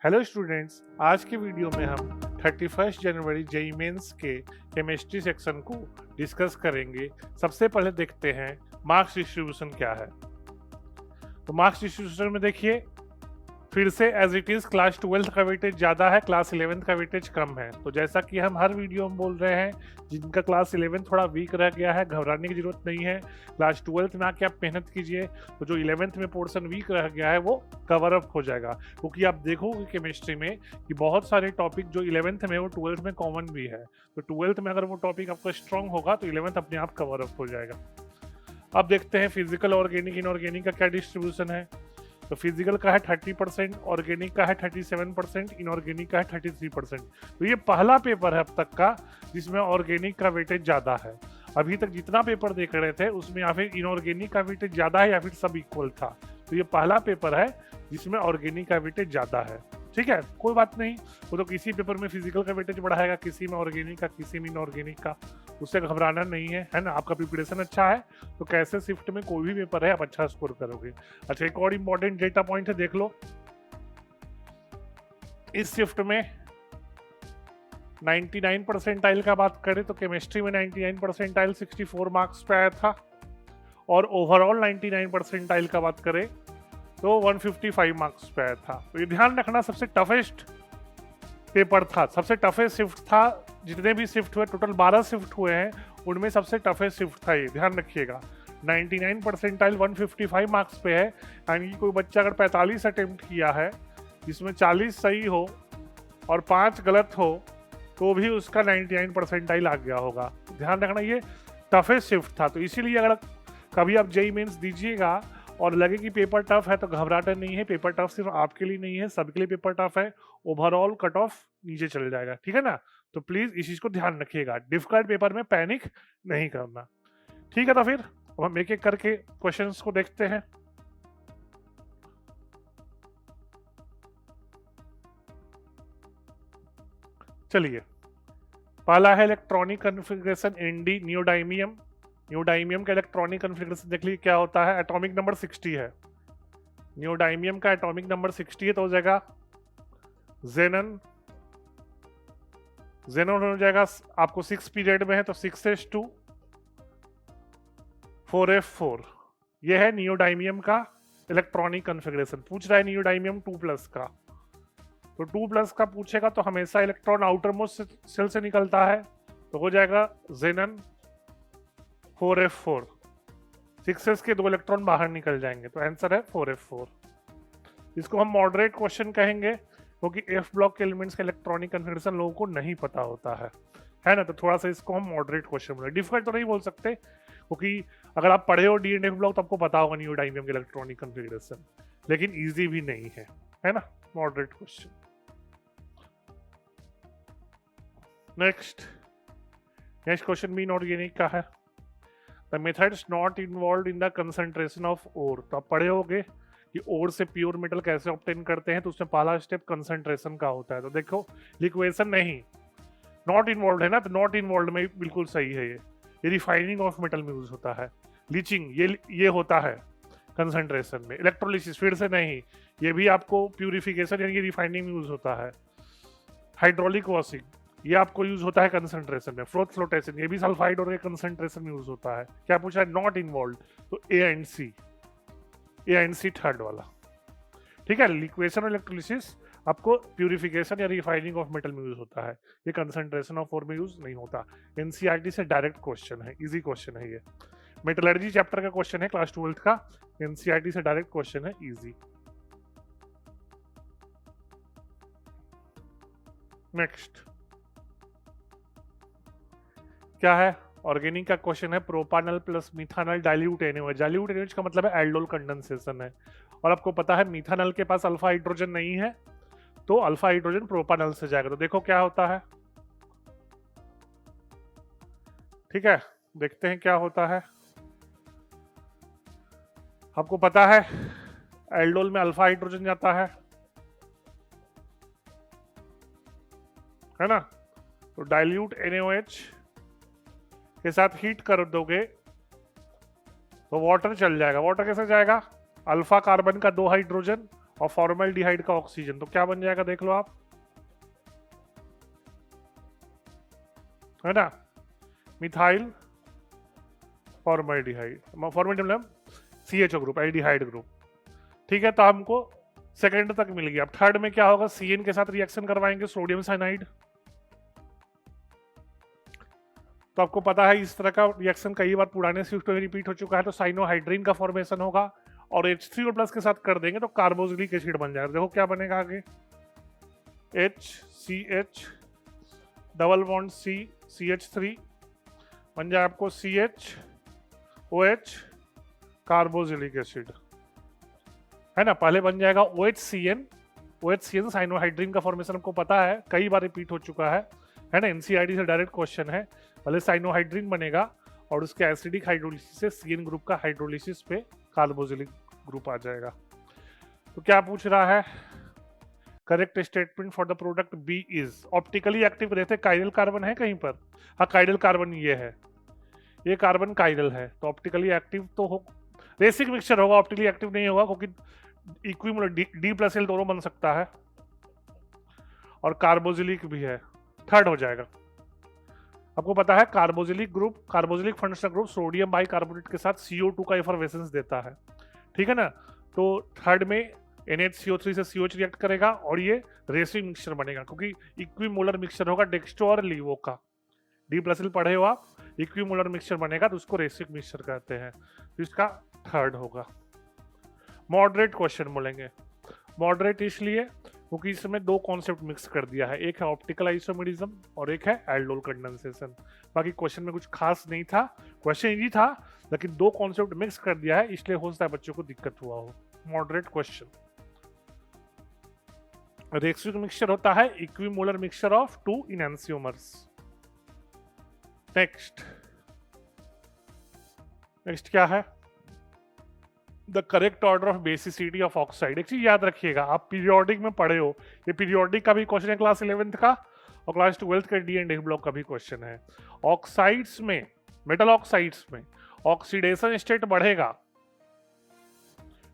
Hello students, आज के video में हम 31 जनवरी जेईई मेंस के केमिस्ट्री सेक्शन को डिस्कस करेंगे। सबसे पहले देखते हैं मार्क्स डिस्ट्रीब्यूशन क्या है। तो मार्क्स डिस्ट्रीब्यूशन में देखिए फिर से as it is class 12th का वेटेज ज़्यादा है, क्लास 11th का वेटेज कम है। तो जैसा कि हम हर वीडियो में बोल रहे हैं, जिनका क्लास 11 थोड़ा वीक रह गया है घबराने की जरूरत नहीं है। क्लास 12th में आके आप मेहनत कीजिए, तो जो 11th में पोर्शन वीक रह गया है वो कवर अप हो जाएगा। क्योंकि आप देखोगे केमिस्ट्री में कि बहुत सारे टॉपिक जो 11th में वो 12th में कॉमन भी है। तो 12th में अगर वो टॉपिक आपका स्ट्रॉन्ग होगा तो 11th अपने आप कवर अप हो जाएगा। अब देखते हैं फिजिकल, ऑर्गेनिक, इनऑर्गेनिक का क्या डिस्ट्रीब्यूशन है। तो फिजिकल का है 30%, ऑर्गेनिक का है 37%, इनऑर्गेनिक का है 33%। तो ये पहला पेपर है अब तक का जिसमें ऑर्गेनिक का वेटेज ज़्यादा है। अभी तक जितना पेपर देख रहे थे उसमें या फिर इनऑर्गेनिक का वेटेज ज़्यादा है या फिर सब इक्वल था। तो ये पहला पेपर है जिसमें ऑर्गेनिक का वेटेज ज़्यादा है। ठीक है, कोई बात नहीं, वो तो किसी पेपर में फिजिकल का वेटेज बढ़ाएगा, किसी में ऑर्गेनिक का, किसी में इनऑर्गेनिक का। उससे घबराना नहीं है ना। आपका प्रिपरेशन अच्छा है तो कैसे शिफ्ट में कोई भी पेपर है आप अच्छा स्कोर करोगे। अच्छा, एक और इम्पोर्टेंट डेटा पॉइंट है, देख लो। इस शिफ्ट में 99 परसेंटाइल का बात करें तो केमिस्ट्री में 99 परसेंटाइल 64 मार्क्स पे आया था, और ओवरऑल 99 परसेंटाइल का बात करें तो 155 मार्क्स पे आया था। तो ये ध्यान रखना, सबसे टफेस्ट पेपर था, सबसे टफेस्ट शिफ्ट था। जितने भी शिफ्ट हुए, टोटल 12 शिफ्ट हुए हैं, उनमें सबसे टफेस्ट शिफ्ट था ये, ध्यान रखिएगा। 99 परसेंटाइल 155 मार्क्स पे है, यानी कि कोई बच्चा अगर 45 अटेम्प्ट किया है जिसमें 40 सही हो और 5 गलत हो तो भी उसका 99 परसेंटाइल आ गया होगा। ध्यान रखना, ये टफेस्ट शिफ्ट था। तो इसीलिए अगर कभी आप जेईई मेंस दीजिएगा और लगे कि पेपर टफ है तो घबराना नहीं है। पेपर टफ सिर्फ आपके लिए नहीं है, सबके लिए पेपर टफ है। ओवरऑल कट ऑफ नीचे चल जाएगा, ठीक है ना। तो प्लीज इस चीज को ध्यान रखिएगा, डिफिकल्ट पेपर में पैनिक नहीं करना। ठीक है, तो फिर अब हम एक एक करके क्वेश्चंस को देखते हैं। चलिए, पहला है electronic configuration ND neodymium. Neodymium का इलेक्ट्रॉनिक कन्फिग्रेशन देख लीजिए क्या होता है। एटॉमिक नंबर 60 है, नियोडाइमियम का एटॉमिक नंबर 60 है, तो हो जाएगा जेनन। जेनन हो जाएगा आपको 6 पीरियड में है तो 6s2 4f4। ये है नियोडाइमियम का इलेक्ट्रॉनिक कन्फिग्रेशन। पूछ रहा है नियोडाइमियम 2+ का, तो 2+ का पूछेगा तो हमेशा इलेक्ट्रॉन आउटर मोस्ट सेल से निकलता है, तो हो जाएगा जेनन 4f4। 6s के 2 इलेक्ट्रॉन बाहर निकल जाएंगे, तो आंसर है 4f4। इसको हम मॉडरेट क्वेश्चन कहेंगे क्योंकि एफ ब्लॉक के एलिमेंट्स का इलेक्ट्रॉनिक कन्फिग्रेशन लोगों को नहीं पता होता है ना। तो थोड़ा सा इसको हम मॉडरेट क्वेश्चन बोले, डिफिकल्ट तो नहीं बोल सकते क्योंकि अगर आप पढ़े हो डी एंड एफ ब्लॉक तो आपको पता होगा नियोडाइमियम के इलेक्ट्रॉनिक कन्फिग्रेशन, लेकिन इजी भी नहीं है ना। Moderate question. नेक्स्ट क्वेश्चन भी इनऑर्गेनिक का है। The methods not involve in the concentration of ore. तो आप पढ़े होगे कि ओर से प्योर मेटल कैसे ऑब्टेन करते हैं, तो उसमें पहला स्टेप कंसंट्रेशन का होता है। तो देखो, लिक्वेशन नहीं, नॉट इन्वॉल्व है ना, तो नॉट इन्वॉल्व में बिल्कुल सही है। ये रिफाइनिंग ऑफ मेटल में यूज होता है। लीचिंग ये होता है कंसंट्रेशन में। इलेक्ट्रोलिसिस फिर से नहीं, ये भी आपको प्यूरिफिकेशन यानी कि रिफाइनिंग में यूज होता है। हाइड्रोलिक वॉशिंग ये आपको यूज होता है कंसंट्रेशन में। फ्लोट फ्लोटेशन ये भी सल्फाइड और कंसंट्रेशन में यूज होता है। क्या पूछा है, नॉट इन्वॉल्व, तो ए एंड सी थर्ड वाला। ठीक है, लिक्वेशन और इलेक्ट्रोलिसिस आपको प्यूरिफिकेशन या रिफाइनिंग ऑफ मेटल में यूज होता है, ये कंसंट्रेशन ऑफ ओर में यूज नहीं होता। एनसीईआरटी से डायरेक्ट क्वेश्चन है, इजी क्वेश्चन है ये। मेटलर्जी चैप्टर का क्वेश्चन है क्लास 12th का, एनसीईआरटी से डायरेक्ट क्वेश्चन है, इजी। नेक्स्ट क्या है, ऑर्गेनिक का क्वेश्चन है। प्रोपानल plus methanol dilute NOH. Dilute NOH का मतलब है एल्डोल कंडेंसेशन है, और आपको पता है मिथानल के पास अल्फा हाइड्रोजन नहीं है, तो अल्फा हाइड्रोजन प्रोपानल से जाएगा। तो देखो क्या होता है, ठीक है, देखते हैं क्या होता है। आपको पता है एल्डोल में अल्फा हाइड्रोजन जाता है ना। तो डाइल्यूट एनओएच के साथ हीट कर दोगे तो वाटर चल जाएगा। वाटर कैसे जाएगा, अल्फा कार्बन का 2 हाइड्रोजन और फॉर्मल्डिहाइड का ऑक्सीजन, तो क्या बन जाएगा देख लो आप, है ना, मिथाइल फॉर्मल्डिहाइड, फॉर्मल्डिहाइड मतलब CHO ग्रुप, एल्डिहाइड ग्रुप। ठीक है, तो हमको सेकेंड तक मिल गया। अब थर्ड में क्या होगा, CN के साथ रिएक्शन करवाएंगे, सोडियम साइनाइड। तो आपको पता है इस तरह का रिएक्शन कई बार पुराने स्विफ्ट में रिपीट हो चुका है, तो साइनोहाइड्रीन का फॉर्मेशन होगा और H3O+ के साथ कर देंगे तो कार्बोक्सिलिक एसिड बन जाएगा। देखो क्या बनेगा आगे, HCH डबल बॉन्ड CH3 बन जाए आपको CHOH कार्बोक्सिलिक एसिड, है ना। पहले बन जाएगा OHCN साइनोहाइड्रीन का फॉर्मेशन हमको पता है, कई बार रिपीट हो चुका है ना, NCERT से डायरेक्ट क्वेश्चन है। पहले साइनोहाइड्रीन बनेगा और उसके एसिडिक हाइड्रोलिसिस से CN ग्रुप का हाइड्रोलिसिस पे कार्बोक्सिलिक ग्रुप आ जाएगा। तो क्या पूछ रहा है, correct statement for the product B is, optically active रहते काइरल कार्बन है कहीं पर, हाँ काइरल कार्बन ये है, ये कार्बन काइरल है, तो ऑप्टिकली एक्टिव तो हो, बेसिक मिक्सचर होगा, ऑप्टिकली एक्टिव नहीं होगा क्योंकि इक्विमोलर D+L दोनों बन सकता है और कार्बोक्सिलिक भी है, थर्ड हो जाएगा। आपको पता है carboxylic group, carboxylic functional group sodium bicarbonate के साथ CO2 का एफरवेसेंस देता है, ठीक है ना। तो थर्ड में NHCO3 से COH रिएक्ट करेगा और ये रेसिक मिक्सचर बनेगा क्योंकि इक्विमोलर मिक्सचर होगा डेक्स्ट्रो और लीवो का, D+L पढ़े हो आप, इक्विमोलर मिक्सचर बनेगा तो उसको रेसिक मिक्सचर कहते हैं, तो इसका थर्ड होगा। मॉडरेट क्वेश्चन बोलेंगे, मॉडरेट इसलिए क्योंकि इसमें दो कॉन्सेप्ट मिक्स कर दिया है, एक है ऑप्टिकल आइसोमेरिज्म और एक है एल्डोल कंडेंसेशन। बाकी क्वेश्चन में कुछ खास नहीं था, क्वेश्चन इजी था, लेकिन दो कॉन्सेप्ट मिक्स कर दिया है इसलिए हो सकता है बच्चों को दिक्कत हुआ हो। मॉडरेट क्वेश्चन, रेसिक मिक्सचर होता है इक्विमोलर मिक्सचर ऑफ 2 इनैंसियोमर्स। नेक्स्ट क्या है, the correct order of basicity of oxide. एक चीज याद रखिएगा, आप पीरियोडिक में पढ़े हो, ये पीरियोडिक का भी क्वेश्चन है क्लास 11th का और क्लास 12th का D&F ब्लॉक का भी क्वेश्चन है। ऑक्साइड्स में, मेटल ऑक्साइड्स में ऑक्सीडेशन स्टेट बढ़ेगा,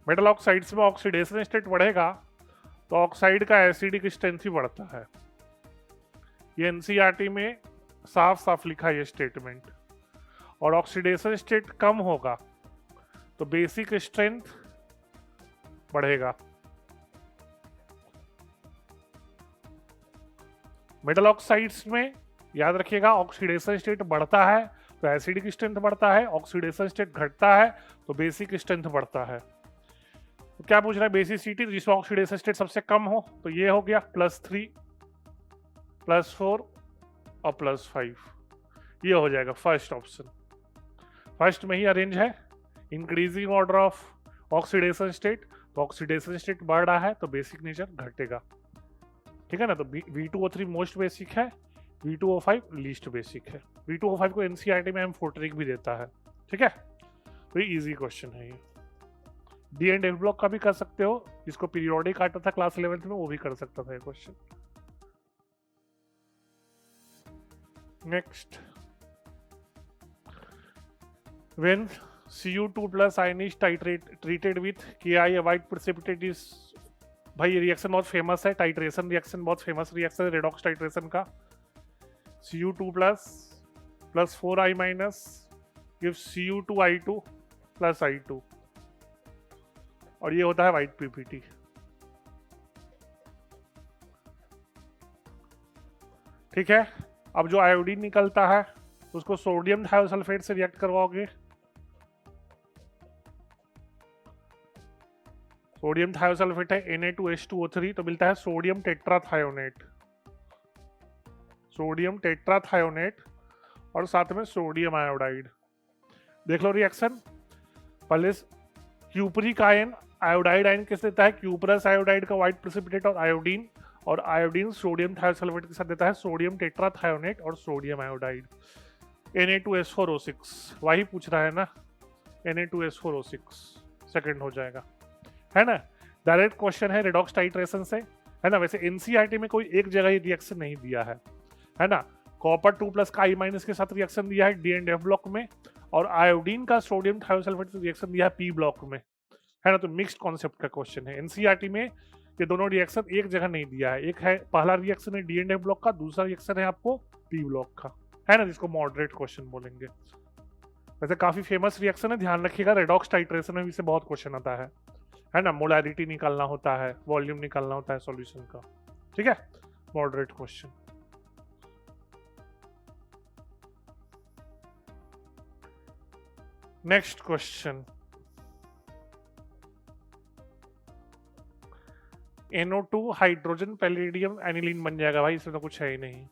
मेटल ऑक्साइड्स में ऑक्सीडेशन स्टेट बढ़ेगा तो ऑक्साइड का एसिडिक स्ट्रेंथ ही बढ़ता है। ये NCERT में साफ साफ लिखा है ये स्टेटमेंट। और ऑक्सीडेशन स्टेट कम होगा तो बेसिक स्ट्रेंथ बढ़ेगा। मेटल ऑक्साइड्स में याद रखिएगा ऑक्सीडेशन स्टेट बढ़ता है तो एसिडिक स्ट्रेंथ बढ़ता है, ऑक्सीडेशन स्टेट घटता है तो बेसिक स्ट्रेंथ बढ़ता है। तो क्या पूछ रहा है, बेसिसिटी, तो जिसमें ऑक्सीडेशन स्टेट सबसे कम हो तो ये हो गया +3 +4 और +5, ये हो जाएगा फर्स्ट ऑप्शन। फर्स्ट में ही अरेंज है increasing order of oxidation state, तो ऑक्सीडेशन स्टेट बढ़ रहा है तो बेसिक नेचर घटेगा, ठीक है ना। तो V2O3 मोस्ट बेसिक है, V2O5 लीस्ट बेसिक है। V2O5 को NCERT में एम्फोटेरिक भी देता है, ठीक है। तो ये इजी क्वेश्चन है, ये D&F ब्लॉक का भी कर सकते हो, जिसको पीरियोडिक आता था क्लास 11th में वो भी कर सकता था ये question. Next, when Cu2+ ion is treated with Ki, a white precipitate is, भाई ये रिएक्शन बहुत फेमस है, टाइट्रेशन रिएक्शन बहुत फेमस रिएक्शन है रेडॉक्स टाइट्रेशन का। Cu2+ + 4I- gives Cu2I2 + I2 और ये होता है व्हाइट PPT। ठीक है, अब जो आयोडीन निकलता है उसको सोडियम थायोसल्फेट से रिएक्ट करवाओगे, सोडियम थायोसल्फेट है Na2H2O3 तो मिलता है सोडियम टेट्राथायोनेट, सोडियम टेट्राथायोनेट और साथ में सोडियम आयोडाइड। देख लो रिएक्शन, पहले क्यूपरिक आयन आयोडाइड आयन किस देता है, क्यूपरस आयोडाइड का व्हाइट प्रेसिपिटेट और आयोडीन सोडियम थायोसल्फेट के साथ देता है सोडियम टेट्राथायोनेट और सोडियम आयोडाइड। Na2S4O6 वही पूछ रहा है ना, Na2S4O6 सेकंड हो जाएगा, है ना। डायरेक्ट क्वेश्चन है रेडॉक्स टाइट्रेशन से, है ना। वैसे NCERT में कोई एक जगह ये रिएक्शन नहीं दिया है ना। कॉपर 2+ का I- के साथ रिएक्शन दिया है D&F ब्लॉक में और आयोडीन का सोडियम थायोसल्फेट से रिएक्शन दिया है P ब्लॉक में। है ना। तो मिक्स्ड कॉन्सेप्ट का क्वेश्चन है। एनसीईआरटी में ये दोनों रिएक्शन एक जगह नहीं दिया है। एक है पहला रिएक्शन है डी एंड ए ब्लॉक का, दूसरा रिएक्शन है आपको पी ब्लॉक का, है ना, जिसको मॉडरेट क्वेश्चन बोलेंगे। वैसे काफी फेमस रिएक्शन है, ध्यान रखिएगा। रेडॉक्स टाइट्रेशन में भी से बहुत क्वेश्चन आता है ना। मोलैरिटी निकालना होता है, वॉल्यूम निकालना होता है सॉल्यूशन का, ठीक है। Moderate question. Next question, NO2 hydrogen palladium aniline बन जाएगा भाई, इसमें तो कुछ है ही नहीं,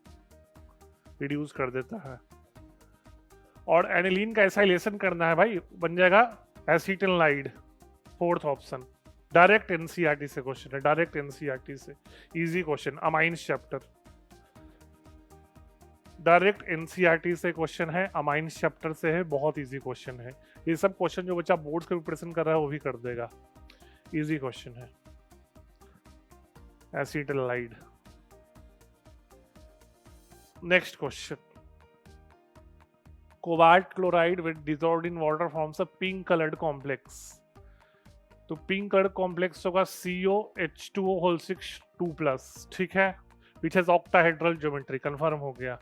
रिड्यूस कर देता है। और एनिलीन का एसाइलेशन करना है भाई, बन जाएगा एसीटिलाइड, फोर्थ ऑप्शन। डायरेक्ट एनसीईआरटी से क्वेश्चन है, डायरेक्ट एनसीईआरटी से, easy question, amines chapter. Direct NCERT से क्वेश्चन है, अमाइंस चैप्टर से है, बहुत इजी क्वेश्चन है। ये सब क्वेश्चन जो बच्चा बोर्ड के प्रिपरेशन कर रहा है वो भी कर देगा, इजी क्वेश्चन है। Acetylide. Next question, cobalt chloride with dissolved in water forms a pink coloured complex. तो पिंक कलर्ड कॉम्प्लेक्स होगा COH2O6 2+, ठीक है, which has octahedral geometry, confirm हो गया।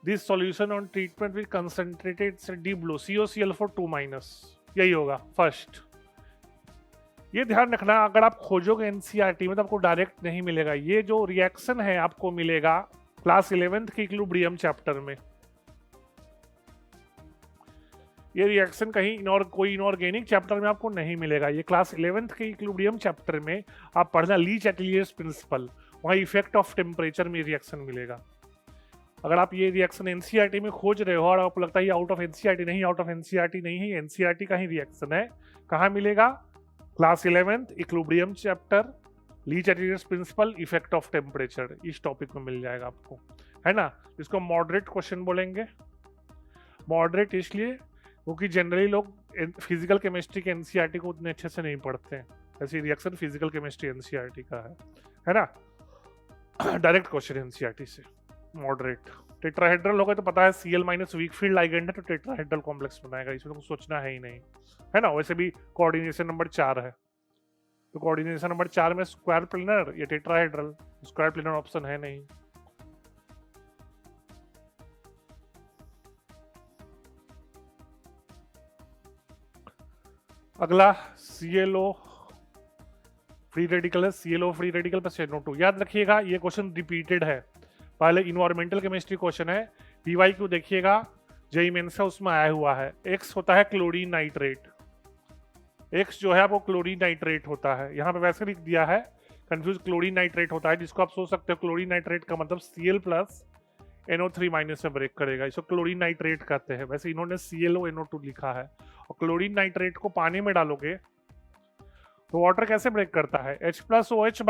This solution on treatment with concentrated डी blue COCl4 2-, यही होगा first. ये ध्यान रखना, अगर आप खोजोगे एनसीईआरटी में तो आपको डायरेक्ट नहीं मिलेगा। ये जो रिएक्शन है आपको मिलेगा क्लास 11th के इक्विलिब्रियम चैप्टर में। ये रिएक्शन कहीं कोई इनऑर्गेनिक चैप्टर में आपको नहीं मिलेगा। ये क्लास 11th के इक्विलिब्रियम चैप्टर में आप पढ़ना, लीच-एटलियर्स प्रिंसिपल, वहाँ इफेक्ट ऑफ टेम्परेचर में रिएक्शन मिलेगा। अगर आप ये रिएक्शन एनसीईआरटी में खोज रहे हो और आपको लगता है ये आउट ऑफ एनसीईआरटी नहीं, आउट ऑफ एनसीईआरटी नहीं है, एनसीईआरटी का ही रिएक्शन है, कहाँ मिलेगा? Class 11th equilibrium chapter, Le Chatelier's principle, effect of temperature, इस टॉपिक में मिल जाएगा आपको, है ना। इसको मॉडरेट क्वेश्चन बोलेंगे। मॉडरेट इसलिए क्योंकि जनरली लोग फिजिकल केमिस्ट्री के एनसीईआरटी को उतने अच्छे से नहीं पढ़ते हैं, ऐसी रिएक्शन फिजिकल केमिस्ट्री एनसीईआरटी का है ना। डायरेक्ट क्वेश्चन एनसीईआरटी से, मॉडरेट। टेट्राहेड्रल होगा तो पता है Cl- वीक फील्ड लाइगेंड है तो टेट्राहेड्रल कॉम्प्लेक्स बनाएगा, इसमें तो कुछ सोचना है ही नहीं, है ना। वैसे भी कोऑर्डिनेशन नंबर 4 है, तो कोऑर्डिनेशन नंबर 4 में स्क्वायर प्लेनर या टेट्राहेड्रल, स्क्वायर प्लेनर ऑप्शन है नहीं। अगला ClO फ्री रेडिकल है, ClO free radical plus NO2। याद रखिएगा ये क्वेश्चन रिपीटेड है, पहले इन्वायरमेंटल केमिस्ट्री क्वेश्चन है, PYQ देखिएगा जेईई मेंस का, उसमें आया हुआ है। X होता है क्लोरीन नाइट्रेट, X जो है आपको क्लोरीन नाइट्रेट होता है, यहाँ पे वैसे लिख दिया है, कंफ्यूज क्लोरीन नाइट्रेट होता है, जिसको आप सोच सकते हो क्लोरीन नाइट्रेट का मतलब Cl+ NO3- से ब्रेक करेगा, इसको क्लोरीन नाइट्रेट कहते हैं। वैसे इन्होंने ClO NO2 लिखा है, और क्लोरीन नाइट्रेट को पानी में डालोगे तो वाटर कैसे ब्रेक करता है? H+OH-,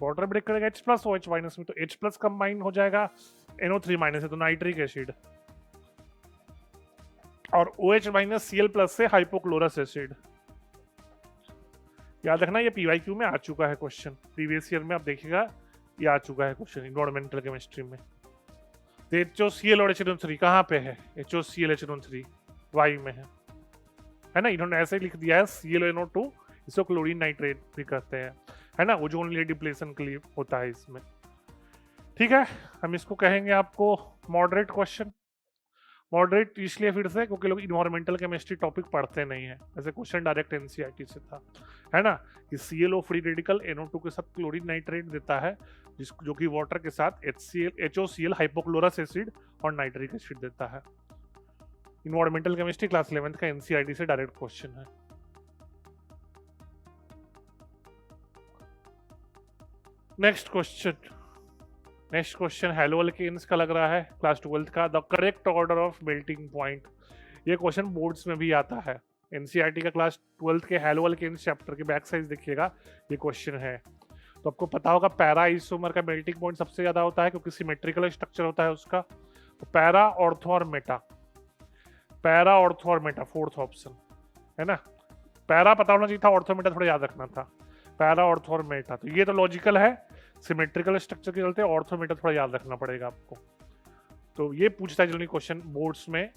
वाटर ब्रेक करेगा H+OH- में, तो H+ कंबाइन हो जाएगा NO3- से, तो नाइट्रिक एसिड, और OH- Cl+ से हाइपोक्लोरस एसिड। याद रखना ये PYQ में आ चुका है क्वेश्चन, प्रीवियस ईयर में आप देखिएगा ये आ चुका है क्वेश्चन इन्वायरमेंटल केमिस्ट्री में। तो HOCl और H3 कहाँ पे है? HOCl H3 Y में है ना। इन्होंने ऐसे लिख दिया है ClO2, इसको क्लोरीन नाइट्रेट भी कहते हैं, है ना, ओजोन लेयर डिप्लेशन के लिए होता है इसमें, ठीक है। हम इसको कहेंगे आपको मॉडरेट क्वेश्चन। मॉडरेट इसलिए फिर से क्योंकि लोग इन्वायरमेंटल केमिस्ट्री टॉपिक पढ़ते नहीं है, ऐसे क्वेश्चन डायरेक्ट एनसीईआरटी से था, है ना, कि ClO फ्री रेडिकल NO2 के साथ क्लोरीन नाइट्रेट देता है, जो कि वाटर के साथ HOCl हाइपोक्लोरस एसिड और नाइट्रिक एसिड देता है। इन्वायरमेंटल केमिस्ट्री क्लास 11th का एनसीईआरटी से डायरेक्ट क्वेश्चन है। नेक्स्ट क्वेश्चन हेलो अल्केन्स का लग रहा है, क्लास 12th का, the correct order of melting point. ये क्वेश्चन बोर्ड्स में भी आता है, एनसीईआरटी का क्लास 12th के हेलो अल्केन्स चैप्टर के बैक साइड देखिएगा, ये क्वेश्चन है। तो आपको पता होगा पैरा आइसोमर का मेल्टिंग पॉइंट सबसे ज्यादा होता है क्योंकि सिमेट्रिकल स्ट्रक्चर होता है उसका। तो पैरा, ऑर्थो और मेटा, पैरा, ऑर्थो और मेटा, फोर्थ ऑप्शन, है ना। पैरा पता होना चाहिए था, ऑर्थो मेटा थोड़ा याद रखना था, पैरा, ऑर्थो और मेटा। तो ये तो लॉजिकल है, सिमेट्रिकल स्ट्रक्चर के चलते ऑर्थो मेटा थोड़ा याद रखना पड़ेगा आपको। तो ये पूछता है जनरली क्वेश्चन बोर्ड्स में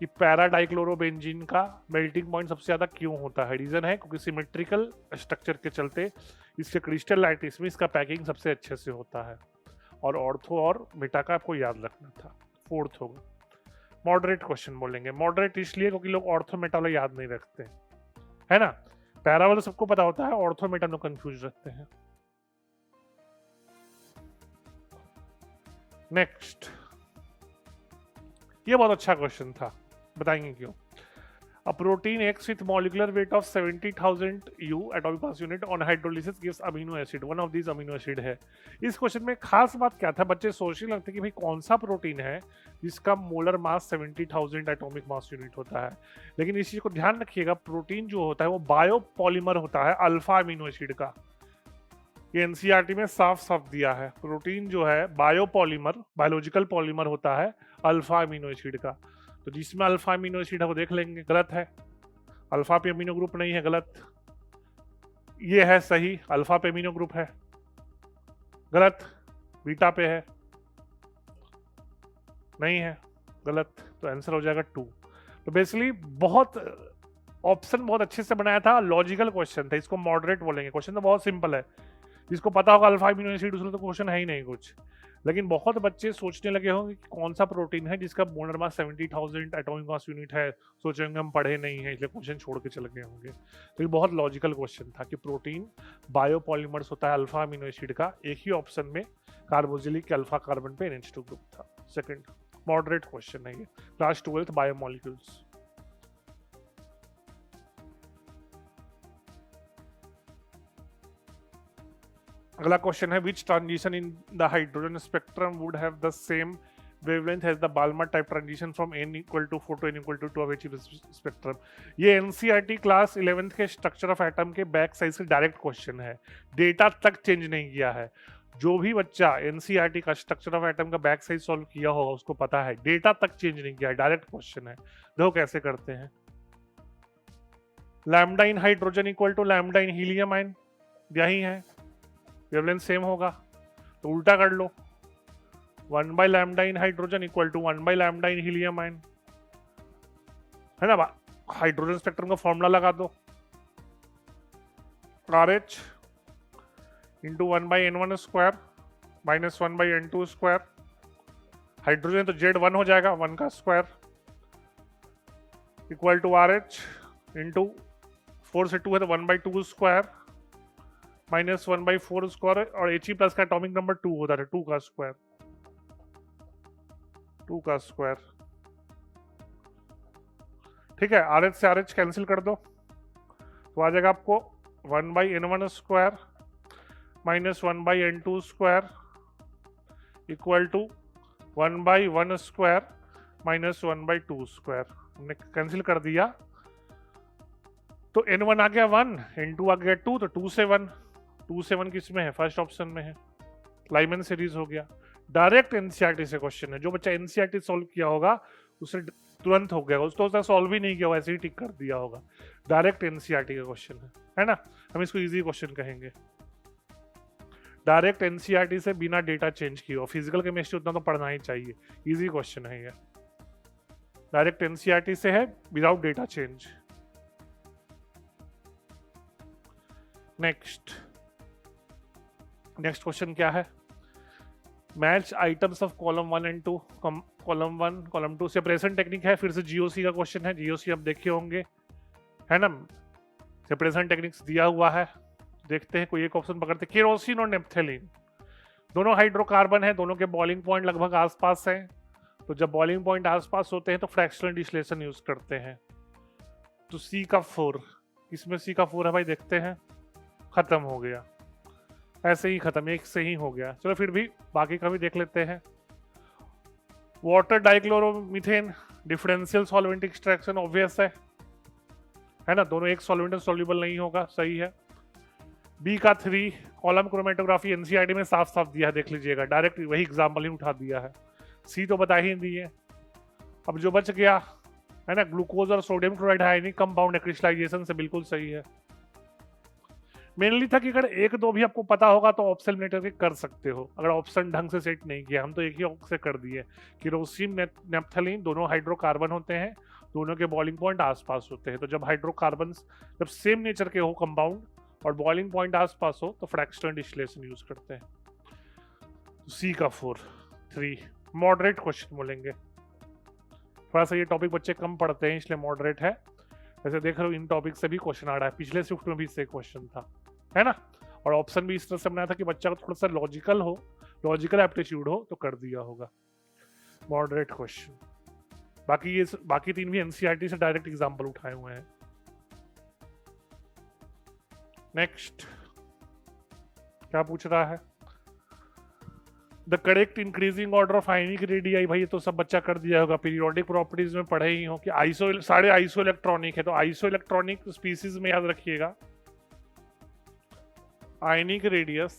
कि पैराडाइक्लोरोबेंजीन का मेल्टिंग पॉइंट सबसे ज़्यादा क्यों होता है? रीज़न है क्योंकि सिमेट्रिकल स्ट्रक्चर के चलते इसके क्रिस्टल लैटिस में इसका पैकिंग सबसे अच्छे से होता है। और ऑर्थो और मेटा का आपको याद रखना था। फोर्थ होगा मॉडरेट क्वेश्चन बोलेंगे। मॉडरेट इसलिए क्योंकि लोग ऑर्थो मेटा वाला याद नहीं रखते, है ना। पैरा वाला सबको पता होता है, ऑर्थो मेटा में कंफ्यूज रखते हैं। नेक्स्ट, ये बहुत अच्छा क्वेश्चन था, बताएंगे क्यों। A protein X with molecular weight of 70,000 U atomic mass unit on hydrolysis gives amino acid. One of these amino acid है। इस क्वेश्चन में खास बात क्या था, बच्चे सोचने लगते कि भाई कौन सा प्रोटीन है जिसका molar mass 70,000 atomic mass unit होता है। लेकिन इस चीज को ध्यान रखिएगा, प्रोटीन जो होता है वो बायोपॉलीमर होता है अल्फा अमीनो एसिड का। ये एनसीईआरटी में साफ साफ दिया है, प्रोटीन जो है बायोपॉलीमर, बायोलॉजिकल पॉलीमर होता है अल्फा अमीनो एसिड का। तो जिसमें अल्फा अमीनो एसिड है वो देख लेंगे, गलत है। अल्फा पे अमीनो ग्रुप नहीं है, गलत। ये है सही, अल्फा पे अमीनो ग्रुप है, गलत। बीटा पे है, नहीं है, गलत। तो आंसर हो जाएगा 2। तो बेसिकली बहुत ऑप्शन बहुत अच्छे से बनाया था, लॉजिकल क्वेश्चन था, इसको मॉडरेट बोलेंगे। क्वेश्चन तो बहुत सिंपल है, जिसको पता होगा अल्फा अमीनो एसिड उसमें तो क्वेश्चन है ही नहीं कुछ। लेकिन बहुत बच्चे सोचने लगे होंगे कि कौन सा प्रोटीन है जिसका molar mass 70,000 atomic mass unit है, सोचेंगे हम पढ़े नहीं है इसलिए क्वेश्चन छोड़ के चले गए होंगे। तो ये बहुत लॉजिकल क्वेश्चन था कि प्रोटीन बायोपॉलीमर्स होता है अल्फा अमीनो एसिड का। एक ही ऑप्शन में कार्बोजिलिक अल्फा कार्बन पे NH2 ग्रुप था। सेकंड मॉडरेट क्वेश्चन है ये, क्लास 12th बायोमोलिक्यूल्स। अगला क्वेश्चन है, which transition in the hydrogen spectrum would have the same wavelength as the Balmer type transition from n equal to 4 to n equal to 2 of H spectrum. ये NCERT class 11th के structure of atom के back side से direct question है, data तक change नहीं किया है। जो भी बच्चा एनसीईआरटी का स्ट्रक्चर ऑफ एटम का बैक साइड सॉल्व किया होगा उसको पता है, डेटा तक चेंज नहीं किया है, डायरेक्ट क्वेश्चन है। देखो कैसे करते हैं। Lambda in hydrogen equal to lambda in helium ion, यही है, वेवलेंथ सेम होगा, तो उल्टा कर लो। 1 by lambda in hydrogen equal to 1 by lambda in helium ion, है ना। हाइड्रोजन स्पेक्ट्रम का फॉर्मूला लगा दो, RH into 1 by n1 square minus 1 by n2 square. Hydrogen तो Z1 हो जाएगा, 1 का square equal to RH into 4 से 2 है तो 1 by 2 square minus 1 by 4 square. और He प्लस का एटॉमिक नंबर 2 होता है, 2 का स्क्वायर, 2 का स्क्वायर। ठीक है, RH से RH कैंसिल कर दो तो आ जाएगा आपको 1 by n1 square minus 1 by n2 स्क्वायर equal to 1 by 1 square minus 1 by 2 square. हमने कैंसिल कर दिया तो n1 आ गया 1, n2 आ गया 2, तो 2 से 1, 2 से 1 किस में है, फर्स्ट ऑप्शन में है, लाइमन सीरीज हो गया। डायरेक्ट एनसीईआरटी से क्वेश्चन है, जो बच्चा एनसीईआरटी सॉल्व किया होगा उसे तुरंत हो गया, उसको सॉल्व ही नहीं किया होगा, ऐसे ही टिक कर दिया होगा। डायरेक्ट एनसीईआरटी का क्वेश्चन है ना। हम इसको इजी क्वेश्चन कहेंगे, डायरेक्ट एनसीईआरटी से बिना डेटा चेंज किए। फिजिकल केमिस्ट्री उतना तो पढ़ना ही चाहिए, इजी क्वेश्चन है ये। डायरेक्ट एनसीईआरटी से है without data change. Next question क्या है, match items of column 1 and 2। Column 1 column 2 से सेपरेशन टेक्निक है, फिर से जीओसी का क्वेश्चन है, जीओसी आप देखे होंगे, है ना। सेपरेशन टेक्निक्स दिया हुआ है, देखते हैं कोई एक ऑप्शन पकड़ते। केरोसिन और नेप्थेलिन दोनों हाइड्रोकार्बन है, दोनों के बॉइलिंग पॉइंट लगभग आसपास हैं, तो जब बॉइलिंग पॉइंट आसपास होते हैं तो फ्रैक्शनल डिस्टिलेशन यूज करते हैं। तो C का 4, इसमें C का 4 है भाई, देखते हैं, खत्म हो गया, ऐसे ही खत्म, एक से ही हो गया। चलो फिर भी बाकी का भी देख लेते हैं। Water dichloromethane differential solvent extraction obvious है ना, दोनों एक सॉल्वेंट में सॉल्युबल नहीं होगा, सही है। बी का 3 कॉलम क्रोमेटोग्राफी एनसीईआरटी में साफ साफ दिया है, देख लीजिएगा, डायरेक्ट वही एग्जाम्पल ही उठा दिया है। सी तो बता ही दिए। अब जो बच गया है ना, ग्लूकोज और सोडियम क्लोराइड आयनिक कंपाउंड है, क्रिस्टलाइजेशन से बिल्कुल सही है। मेनली था कि अगर एक दो भी आपको पता होगा तो ऑप्शन मिलकर के कर सकते हो, अगर ऑप्शन ढंग से सेट नहीं किया। हम तो एक ही ऑप्शन से कर दिए। किरोसिन नेप्थलीन दोनों हाइड्रोकार्बन होते हैं, दोनों के बॉइलिंग पॉइंट आसपास होते हैं। तो जब हाइड्रोकार्बन जब सेम नेचर के हो कंपाउंड और बॉइलिंग पॉइंट आसपास हो तो फ्रैक्शनल डिस्टिलेशन यूज करते हैं। सी का 3 मॉडरेट क्वेश्चन बोलेंगे। थोड़ा सा ये टॉपिक बच्चे कम पढ़ते हैं इसलिए मॉडरेट है। वैसे देख रहे हो इन टॉपिक से भी क्वेश्चन आ रहा है, पिछले शिफ्ट में भी इससे क्वेश्चन था, है ना। और ऑप्शन भी इस तरह से बनाया था कि बच्चा को थोड़ा सा लॉजिकल हो, लॉजिकल एप्टीट्यूड हो तो कर दिया होगा। Moderate question. बाकी 3 भी एनसीईआरटी से डायरेक्ट एग्जांपल उठाए हुए हैं। नेक्स्ट क्या पूछ रहा है? The correct increasing order of ionic radii, भाई ये तो सब बच्चा कर दिया होगा, पीरियोडिक प्रॉपर्टीज में पढ़े ही हो कि सारे आइसो इलेक्ट्रॉनिक है, तो आइसो इलेक्ट्रॉनिक स्पीसीज में याद रखिएगा ionic radius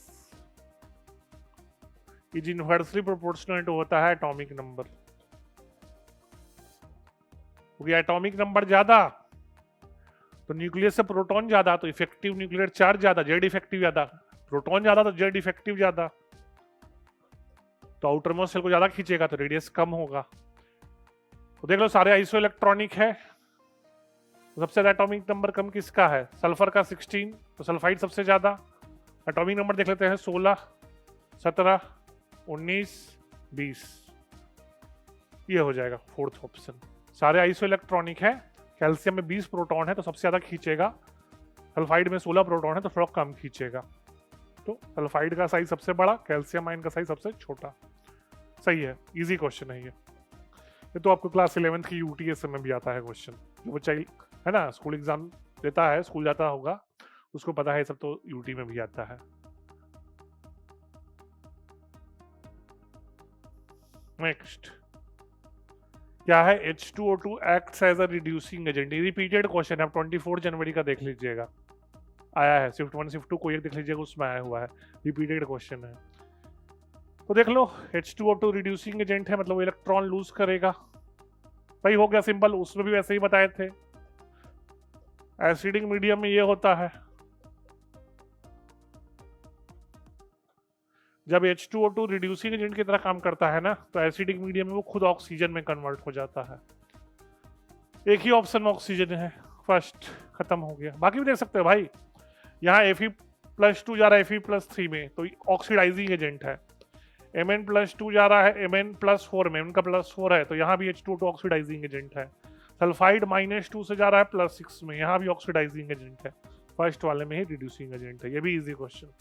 is inversely proportional to होता है एटॉमिक नंबर। क्योंकि एटॉमिक नंबर ज्यादा तो न्यूक्लियस से प्रोटॉन ज्यादा, तो इफेक्टिव न्यूक्लियर चार्ज ज्यादा, जेड इफेक्टिव ज्यादा। प्रोटॉन ज्यादा तो जेड इफेक्टिव ज्यादा, तो आउटर मोस्ट सेल को ज्यादा खींचेगा तो रेडियस कम होगा। तो देख लो सारे आइसो इलेक्ट्रॉनिक है, तो सबसे ज्यादा एटॉमिक नंबर कम किसका है? सल्फर का 16, तो सल्फाइड सबसे ज्यादा। एटॉमिक नंबर देख लेते हैं 16, 17, 19, 20, ये हो जाएगा 4th ऑप्शन। सारे आइसो इलेक्ट्रॉनिक है, कैल्शियम में 20 प्रोटॉन है तो सबसे ज्यादा खींचेगा, सल्फाइड में 16 प्रोटॉन है तो थोड़ा कम खींचेगा। तो सल्फाइड का साइज सबसे बड़ा, कैल्शियम आयन का साइज सबसे छोटा। सही है, इजी क्वेश्चन है ये तो आपको क्लास 11th की यूटीएस में भी आता है क्वेश्चन। जो बच्चा है ना स्कूल एग्जाम देता है, स्कूल जाता होगा, उसको पता है सब, तो यूटी में भी आता है। नेक्स्ट क्या है? H2O2 acts as a reducing agent. Repeated question है, 24 जनवरी का देख लीजिएगा, आया है। शिफ्ट 1 शिफ्ट 2 कोई एक देख लीजिएगा, उसमें आया हुआ है, रिपीटेड क्वेश्चन है। तो देख लो H2O2 रिड्यूसिंग एजेंट है, मतलब वो इलेक्ट्रॉन लूज करेगा। भाई हो गया सिंपल, उसमें भी वैसे ही बताए थे। एसिडिक मीडियम में ये होता है, जब H2O2 रिड्यूसिंग एजेंट की तरह काम करता है ना, तो एसिडिक मीडियम में वो खुद ऑक्सीजन में कन्वर्ट हो जाता है। एक ही ऑप्शन में ऑक्सीजन है, फर्स्ट खत्म हो गया। बाकी भी देख सकते हो भाई, यहाँ Fe+2 जा रहा है Fe+3 में, तो ऑक्सीडाइजिंग एजेंट है। Mn+2 जा रहा है Mn+4 में, उनका +4 है, तो यहाँ भी H2O2 ऑक्सीडाइजिंग एजेंट है। सल्फाइड -2 से जा रहा है +6 में, यहाँ भी ऑक्सीडाइजिंग एजेंट है। फर्स्ट वाले में ही रिड्यूसिंग एजेंट है। ये भी इजी क्वेश्चन,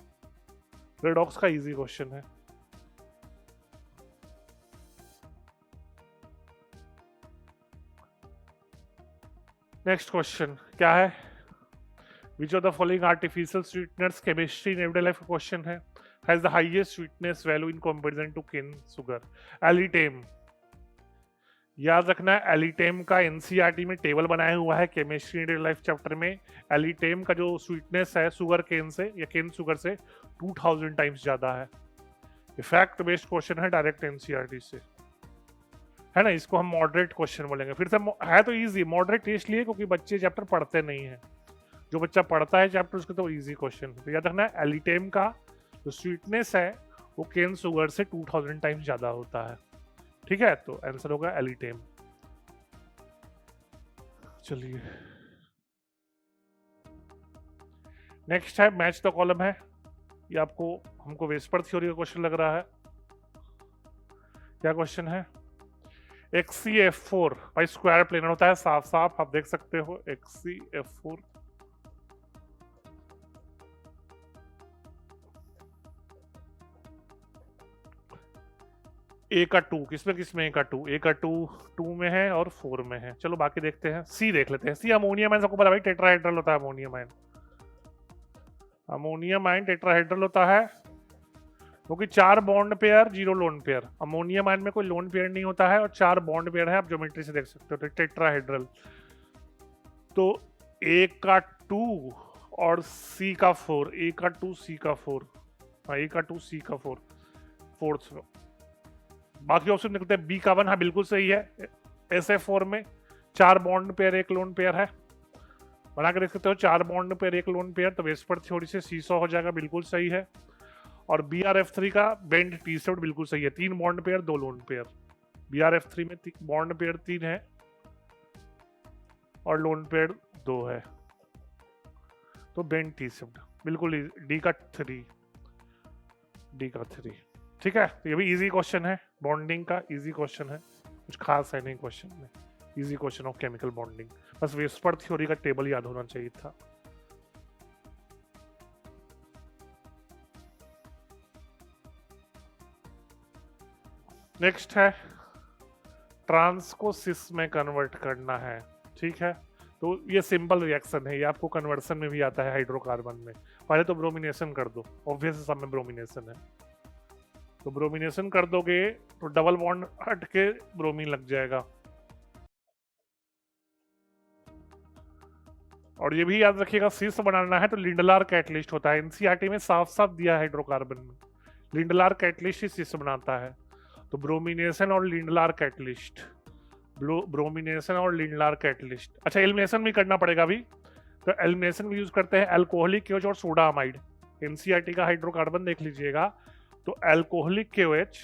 रेडॉक्स का इजी क्वेश्चन है। नेक्स्ट क्वेश्चन क्या है? Which of the following artificial sweeteners, chemistry in everyday life question है, has the highest sweetness value in comparison to cane sugar? Alitame, याद रखना है एलिटेम का एनसीईआरटी में टेबल बनाया हुआ है chemistry in real life chapter में। एलिटेम का जो स्वीटनेस है शुगर केन से या केन शुगर से 2000 टाइम्स ज्यादा है। फैक्ट बेस्ड क्वेश्चन है, डायरेक्ट एनसीईआरटी से, है ना। इसको हम मॉडरेट क्वेश्चन बोलेंगे। फिर से है तो इजी, मॉडरेट इसलिए क्योंकि बच्चे चैप्टर पढ़ते नहीं है। जो बच्चा पढ़ता है चैप्टर उसके तो इजी क्वेश्चन है। तो याद रखना है एलिटेम का जो स्वीटनेस है वो केन शुगर से 2000 टाइम्स ज्यादा होता है। ठीक है, तो आंसर होगा एलिटेम। चलिए नेक्स्ट है मैच द कॉलम है। ये आपको हमको वेस्पर थ्योरी का क्वेश्चन लग रहा है। क्या क्वेश्चन है? XCF4 भाई स्क्वायर प्लेनर होता है, साफ साफ आप देख सकते हो। XCF4 ए का 2 किसमें ए का 2 में है और 4 में है। चलो बाकी देखते हैं। सी देख लेते हैं। सी अमोनियम आयन, सबको पता भाई टेट्राहेड्रल होता है ammonium ion. Ammonium ion tetrahedral होता है क्योंकि 4 bond pair 0 lone pair. Ammonium ion में कोई लोन पेयर नहीं होता है और 4 बॉन्ड पेयर है, आप ज्योमेट्री से देख सकते हो। टेट्राहेड्रल तो ए का 2 और सी का 4, ए का 2 सी का 4, हाँ ए का 2 सी का 4 फोर्थ। बाकी ऑप्शन देखते हैं। बी का 1 हाँ बिल्कुल सही है। SF4 में 4 बॉन्ड पेयर 1 लोन पेयर है। बना के देख सकते हो, 4 बॉन्ड पेयर 1 लोन पेयर, तो वेस्पर थ्योरी से सीसॉ हो जाएगा, बिल्कुल सही है। और BRF3 का बेंड टी सेट बिल्कुल सही है, 3 bond pair 2 lone pair. BRF3 में बॉन्ड पेयर 3 है और लोन पेयर 2 है, तो बेंड टी सेट बिल्कुल डी का 3। ठीक है, तो ये भी इजी क्वेश्चन है, बॉन्डिंग का इजी क्वेश्चन है, कुछ खास है नहीं क्वेश्चन में, easy question of chemical bonding, बस वेस्पर थ्योरी का टेबल याद होना चाहिए था। नेक्स्ट है ट्रांस को सिस में कन्वर्ट करना है। ठीक है, तो ये सिंपल रिएक्शन है, ये आपको कन्वर्सन में भी आता है हाइड्रोकार्बन में। पहले तो ब्रोमिनेशन कर दो, ऑब्वियस सब में ब्रोमिनेशन है, तो ब्रोमिनेशन कर दोगे तो डबल बॉन्ड हट के ब्रोमीन लग जाएगा। और ये भी याद रखिएगा, सिस बनाना है तो लिंडलार कैटलिस्ट होता है, एनसीईआरटी में साफ साफ दिया है हाइड्रोकार्बन में, लिंडलार कैटलिस्ट ही सिस बनाता है। तो ब्रोमिनेशन और लिंडलार कैटलिस्ट, ब्रोमिनेशन और लिंडलार कैटलिस्ट। अच्छा, एलिमिनेशन भी करना पड़ेगा अभी, तो एलिमिनेशन भी यूज करते हैं अल्कोहलिक KOH और सोडा अमाइड। एनसीईआरटी का हाइड्रोकार्बन देख लीजिएगा, तो अल्कोहलिक KOH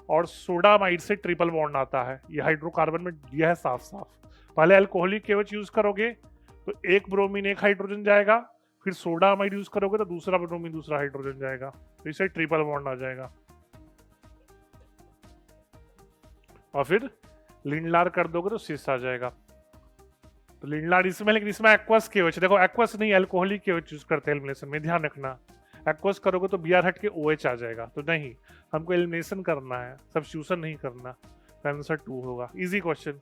और सोडा अमाइड से ट्रिपल बॉन्ड आता है, ये हाइड्रोकार्बन में दिया है साफ साफ। पहले अल्कोहलिक KOH यूज करोगे तो एक ब्रोमीन एक हाइड्रोजन जाएगा, फिर सोडा अमाइड यूज करोगे तो दूसरा ब्रोमीन दूसरा हाइड्रोजन जाएगा, तो इससे ट्रिपल बॉन्ड आ जाएगा। और फिर लिंडलार कर दोगे तो सिस आ जाएगा। तो लिंडलार इसमें, लेकिन इसमें एक्वस KOH, देखो एक्वस नहीं अल्कोहलिक KOH यूज करते हैं एलिमिनेशन में, ध्यान रखना। एक्वस करोगे तो BR हट के OH आ जाएगा, तो नहीं, हमको एलिमिनेशन करना है, सब्स्टिट्यूशन नहीं करना। आंसर 2 होगा, इजी क्वेश्चन।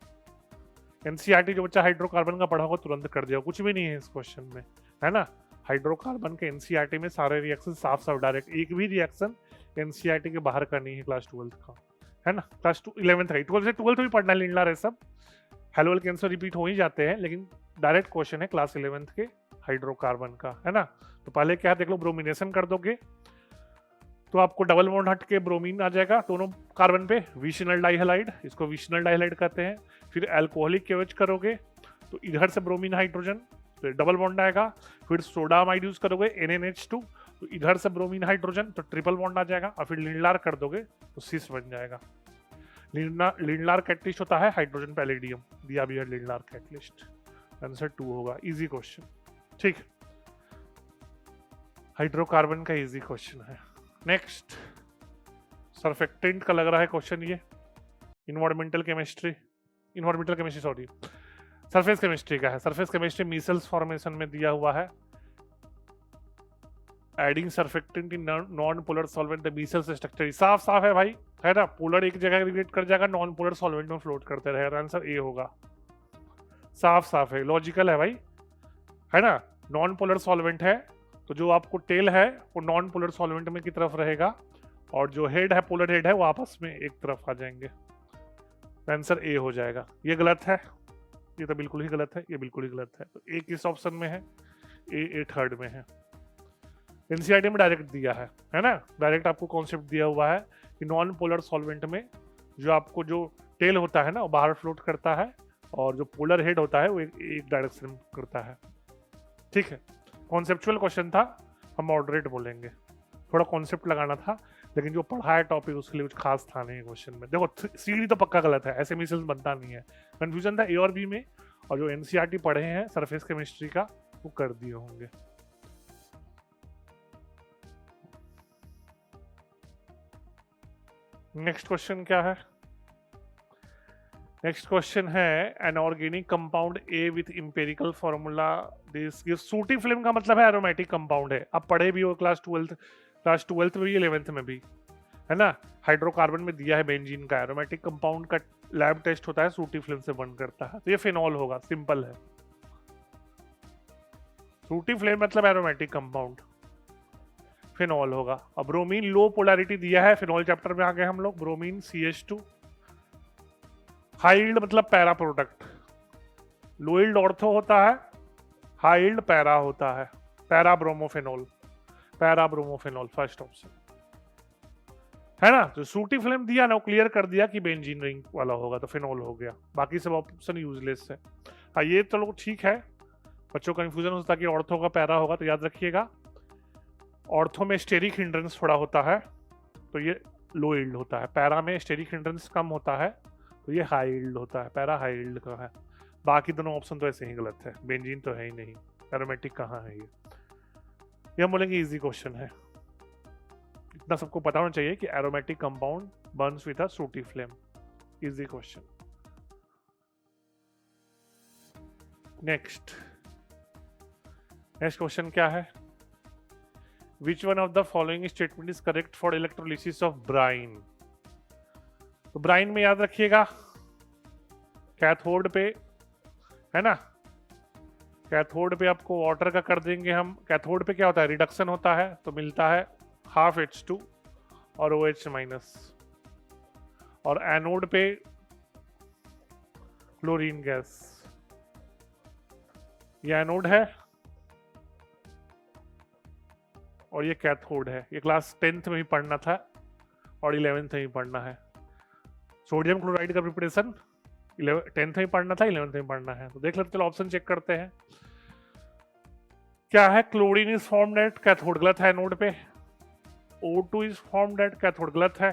एनसीईआरटी जो बच्चा हाइड्रोकार्बन का पढ़ा होगा तुरंत कर दिया, कुछ भी नहीं है इस क्वेश्चन में, है ना। हाइड्रोकार्बन के एनसीईआरटी में सारे रिएक्शन साफ साफ डायरेक्ट, एक भी रिएक्शन एनसीईआरटी के बाहर का नहीं है क्लास 12th का, है ना। क्लास 11th है, 12th से 12th भी पढ़ना, लिंडलार है सब, हेलो कैंसर रिपीट हो ही जाते हैं, लेकिन डायरेक्ट क्वेश्चन है क्लास 11th के हाइड्रोकार्बन का, है ना। तो पहले क्या देख लो, ब्रोमिनेशन कर दोगे तो आपको डबल बॉन्ड हट के ब्रोमीन आ जाएगा दोनों कार्बन पे, विशिनल डाइहैलाइड, इसको विशिनल डाइहैलाइड कहते हैं। फिर अल्कोहलिक KOH करोगे तो इधर से ब्रोमीन हाइड्रोजन, तो डबल बॉन्ड आएगा। फिर सोडा अमाइड यूज करोगे NNH2, तो इधर से ब्रोमीन हाइड्रोजन, तो ट्रिपल बॉन्ड आ जाएगा। और फिर लिंडलार कर दोगे तो सिस बन जाएगा। लिंडलार कैटलिस्ट होता है हाइड्रोजन पैलेडियम, दिया भी है लिंडलार कैटलिस्ट। आंसर 2 होगा, इजी क्वेश्चन। ठीक, हाइड्रोकार्बन का इजी क्वेश्चन है। नेक्स्ट सरफेक्टेंट का लग रहा है क्वेश्चन, ये environmental chemistry sorry, surface chemistry का है। सरफेस केमिस्ट्री मीसल्स फॉर्मेशन में दिया हुआ है, adding surfactant in non polar solvent the Meselson structure. साफ साफ है भाई, है ना, पोलर एक जगह रिलेट कर जाएगा, नॉन पोलर सॉल्वेंट में फ्लोट करते रहेगा, आंसर ए होगा। साफ साफ है, लॉजिकल है भाई, है ना। नॉन पोलर सॉल्वेंट है तो जो आपको टेल है वो नॉन पोलर सॉल्वेंट में की तरफ रहेगा, और जो हेड है, पोलर हेड है, वो आपस में एक तरफ आ जाएंगे, आंसर ए हो जाएगा। ये गलत है, ये तो बिल्कुल ही गलत है, ये बिल्कुल ही गलत है। तो ए किस ऑप्शन में है, ए थर्ड में है। एनसीईआरटी में डायरेक्ट दिया है ना, डायरेक्ट आपको कॉन्सेप्ट दिया हुआ है कि नॉन पोलर सॉल्वेंट में जो आपको जो टेल होता है ना वो बाहर फ्लोट करता है, और जो पोलर हेड होता है वो एक डायरेक्शन करता है। ठीक है, कॉन्सेप्चुअल क्वेश्चन था, हम मॉडरेट बोलेंगे, थोड़ा कॉन्सेप्ट लगाना था, लेकिन जो पढ़ा है टॉपिक उसके लिए कुछ खास था नहीं क्वेश्चन में। देखो सीडी तो पक्का गलत है, ऐसे मिसल्स बनता नहीं है, कंफ्यूजन था ए और बी में, और जो एनसीईआरटी पढ़े हैं सरफेस केमिस्ट्री का वो कर दिए होंगे। नेक्स्ट क्वेश्चन क्या है, नेक्स्ट क्वेश्चन है an organic compound A with empirical formula this gives सूटी फिल्म का मतलब है एरोमेटिक कंपाउंड है। आप पढ़े भी हो क्लास 12th में भी 11th में भी, है ना। हाइड्रोकार्बन में दिया है बेंजीन का, एरोमेटिक कंपाउंड का लैब टेस्ट होता है, सूटी फिल्म से बर्न करता है, तो ये फिनॉल होगा, सिंपल है। सूटी फिल्म मतलब एरोमेटिक कंपाउंड, फिनॉल होगा। अब ब्रोमीन लो पोलैरिटी दिया है, फिनॉल चैप्टर में आ गए हम लोग, ब्रोमीन CH2। हाई यील्ड मतलब पैरा प्रोडक्ट, लो यील्ड ऑर्थो होता है, हाई यील्ड पैरा होता है, पैरा ब्रोमोफेनॉल फर्स्ट ऑप्शन, है ना। तो सूटी फिल्म दिया ना, वो क्लियर कर दिया कि बेंजीन रिंग वाला होगा, तो फिनॉल हो गया, बाकी सब ऑप्शन यूजलेस है। हाँ ये तो लोग ठीक है, बच्चों को कंफ्यूजन होता है कि ऑर्थो का पैरा होगा, तो याद रखिएगा ऑर्थो में स्टेरिक हिंड्रेंस थोड़ा होता है तो ये लो यील्ड होता है, पैरा में स्टेरिक हिंड्रेंस कम होता है तो ये हाई यील्ड होता है, पैरा हाई यील्ड का है। बाकी दोनों ऑप्शन तो ऐसे ही गलत है, बेंजीन तो है ही नहीं, एरोमेटिक कहाँ है ये हम बोलेंगे इजी क्वेश्चन है। इतना सबको पता होना चाहिए कि aromatic compound Burns with a सूटी flame, easy question. Next question क्या है, which one of the following statement is correct for electrolysis of Bryan. तो ब्राइन में याद रखिएगा कैथोड पे है ना, कैथोड पे आपको वाटर का कर देंगे हम। कैथोड पे क्या होता है, रिडक्शन होता है तो मिलता है हाफ H2 और OH माइनस, और एनोड पे क्लोरीन गैस, ये एनोड है और ये कैथोड है। ये क्लास 10th में भी पढ़ना था और 11th में भी पढ़ना है। सोडियम क्लोराइड का प्रिपरेशन 10th में पढ़ना था, 11th में पढ़ना है। तो देख लेते, चलो ऑप्शन चेक करते हैं क्या है। Chlorine is formed at cathode, गलत है एनोड पे। O2 is formed at cathode, गलत है।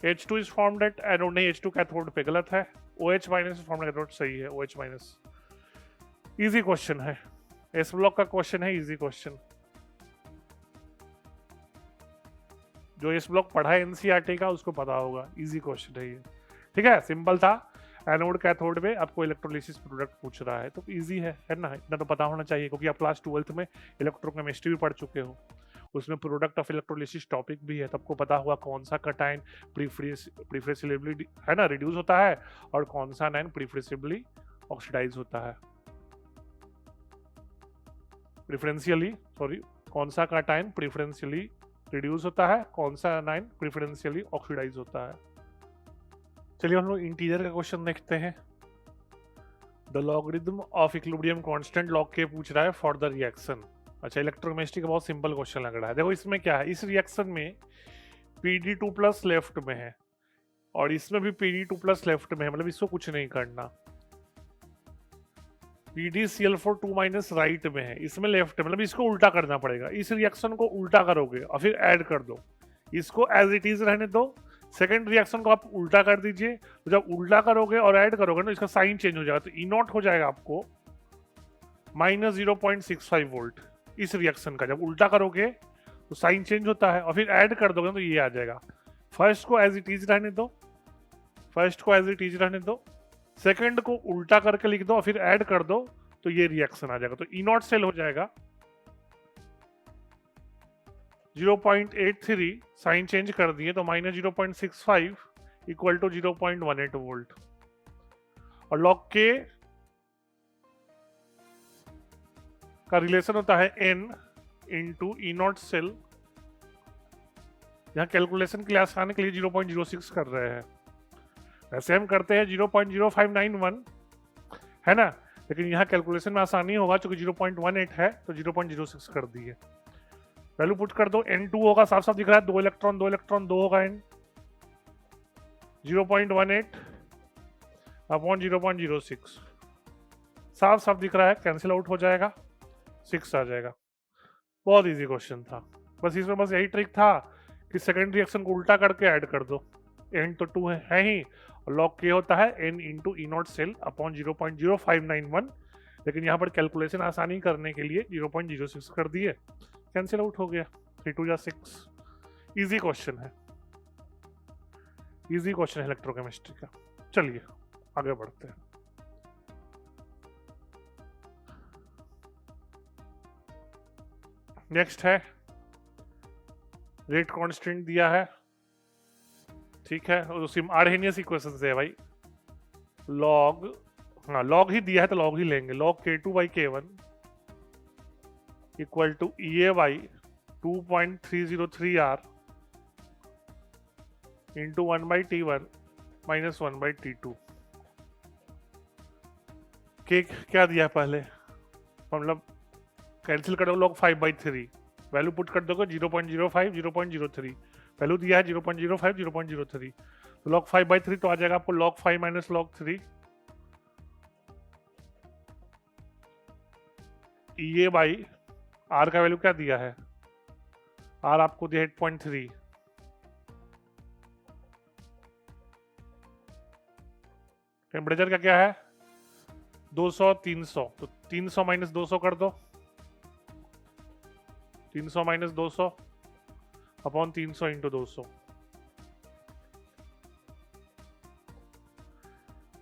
H2 is formed at anode, नहीं H2 कैथोड पे, गलत है। OH minus is formed at cathode, सही है OH माइनस। इजी क्वेश्चन है, एस ब्लॉक का क्वेश्चन है, इजी क्वेश्चन। जो एस ब्लॉक पढ़ा है एनसीईआरटी का उसको पता होगा, इजी क्वेश्चन है ये। ठीक है, सिंपल था। एनोड कैथोड में आपको इलेक्ट्रोलिसिस प्रोडक्ट पूछ रहा है तो इजी है ना, इतना तो पता होना चाहिए क्योंकि आप क्लास 12th में इलेक्ट्रोकेमिस्ट्री भी पढ़ चुके हो, उसमें प्रोडक्ट ऑफ इलेक्ट्रोलिसिस टॉपिक भी है, तो आपको पता होगा कौन सा कटायन प्रीफरेंशियली है ना रिड्यूस होता है और कौन सा आयन प्रीफरेंशियली ऑक्सीडाइज होता है। कौन सा कटायन प्रीफरेंशियली रिड्यूस होता है, कौन सा आयन प्रीफरेंशियली ऑक्सीडाइज होता है। चलिए हम लोग इंटीजर का क्वेश्चन देखते हैं। The logarithm of equilibrium constant log के पूछ रहा है फॉर द रिएक्शन। अच्छा, इलेक्ट्रोकेमिस्ट्री का बहुत सिंपल क्वेश्चन लग रहा है। देखो इसमें क्या है, इस रिएक्शन में Pd2+ लेफ्ट में है और इसमें भी Pd2+ लेफ्ट में है, मतलब इसको कुछ नहीं करना। PdCl4 राइट में है, इसमें लेफ्ट है, मतलब इसको उल्टा करना पड़ेगा। इस रिएक्शन को उल्टा करोगे और फिर ऐड कर दो, इसको एज इट इज रहने दो। सेकेंड रिएक्शन को आप उल्टा कर दीजिए, तो जब उल्टा करोगे और ऐड करोगे ना इसका साइन चेंज हो जाएगा, तो E0 हो जाएगा आपको -0.65 वोल्ट। इस रिएक्शन का जब उल्टा करोगे तो साइन चेंज होता है और फिर ऐड कर दोगे तो ये आ जाएगा। फर्स्ट को एज इट इज रहने दो, सेकेंड को उल्टा करके लिख दो और फिर ऐड कर दो तो ये रिएक्शन आ जाएगा। तो E0 सेल हो जाएगा 0.83, साइन चेंज कर दिए तो -0.65 इक्वल टू 0.18 वोल्ट। और लॉग के का रिलेशन होता है N इंटू E0 सेल। यहाँ कैलकुलेशन के लिए आसानी के लिए 0.06 कर रहे हैं, वैसे हम करते हैं 0.0591 है ना, लेकिन यहाँ कैलकुलेशन में आसानी होगा क्योंकि 0.18 है तो 0.06 कर दिए। वैल्यू पुट कर दो, N2 होगा, साफ साफ दिख रहा है, 2 इलेक्ट्रॉन 2 होगा N। 0.18 अपॉन 0.06 साफ साफ दिख रहा है, कैंसिल आउट हो जाएगा, 6 आ जाएगा। बहुत इजी क्वेश्चन था, बस इसमें बस यही ट्रिक था कि सेकेंड रिएक्शन को उल्टा करके ऐड कर दो। N तो 2 है ही, और लॉग के होता है N into E0 cell upon 0.0591, लेकिन यहाँ पर कैलकुलेशन आसानी करने के लिए 0.06 कर दिए, कैंसिल आउट हो गया, 3 2 6। इजी क्वेश्चन है, इलेक्ट्रोकेमिस्ट्री का। चलिए आगे बढ़ते हैं। नेक्स्ट है रेट कांस्टेंट दिया है, ठीक है, और उसी आर्हेनियस इक्वेशन से है भाई। लॉग, हाँ लॉग ही दिया है तो लॉग ही लेंगे। Log K2/K1 equal to EA/2.303R into 1/T1 minus 1/T2। के क्या दिया है पहले, मतलब कैंसिल कर दो, लॉग 5/3 वैल्यू पुट कर दोगे 0.05 0.03, वैल्यू दिया है 0.05 0.03, तो लॉग 5/3 तो आ जाएगा आपको log 5 माइनस log 3 ये बाई आर का वैल्यू क्या दिया है, आर आपको दिया 8.3, टेम्परेचर का क्या है 200 300, तो 300 माइनस 200 कर दो, 300 माइनस 200 अपॉन 300 इंटू 200,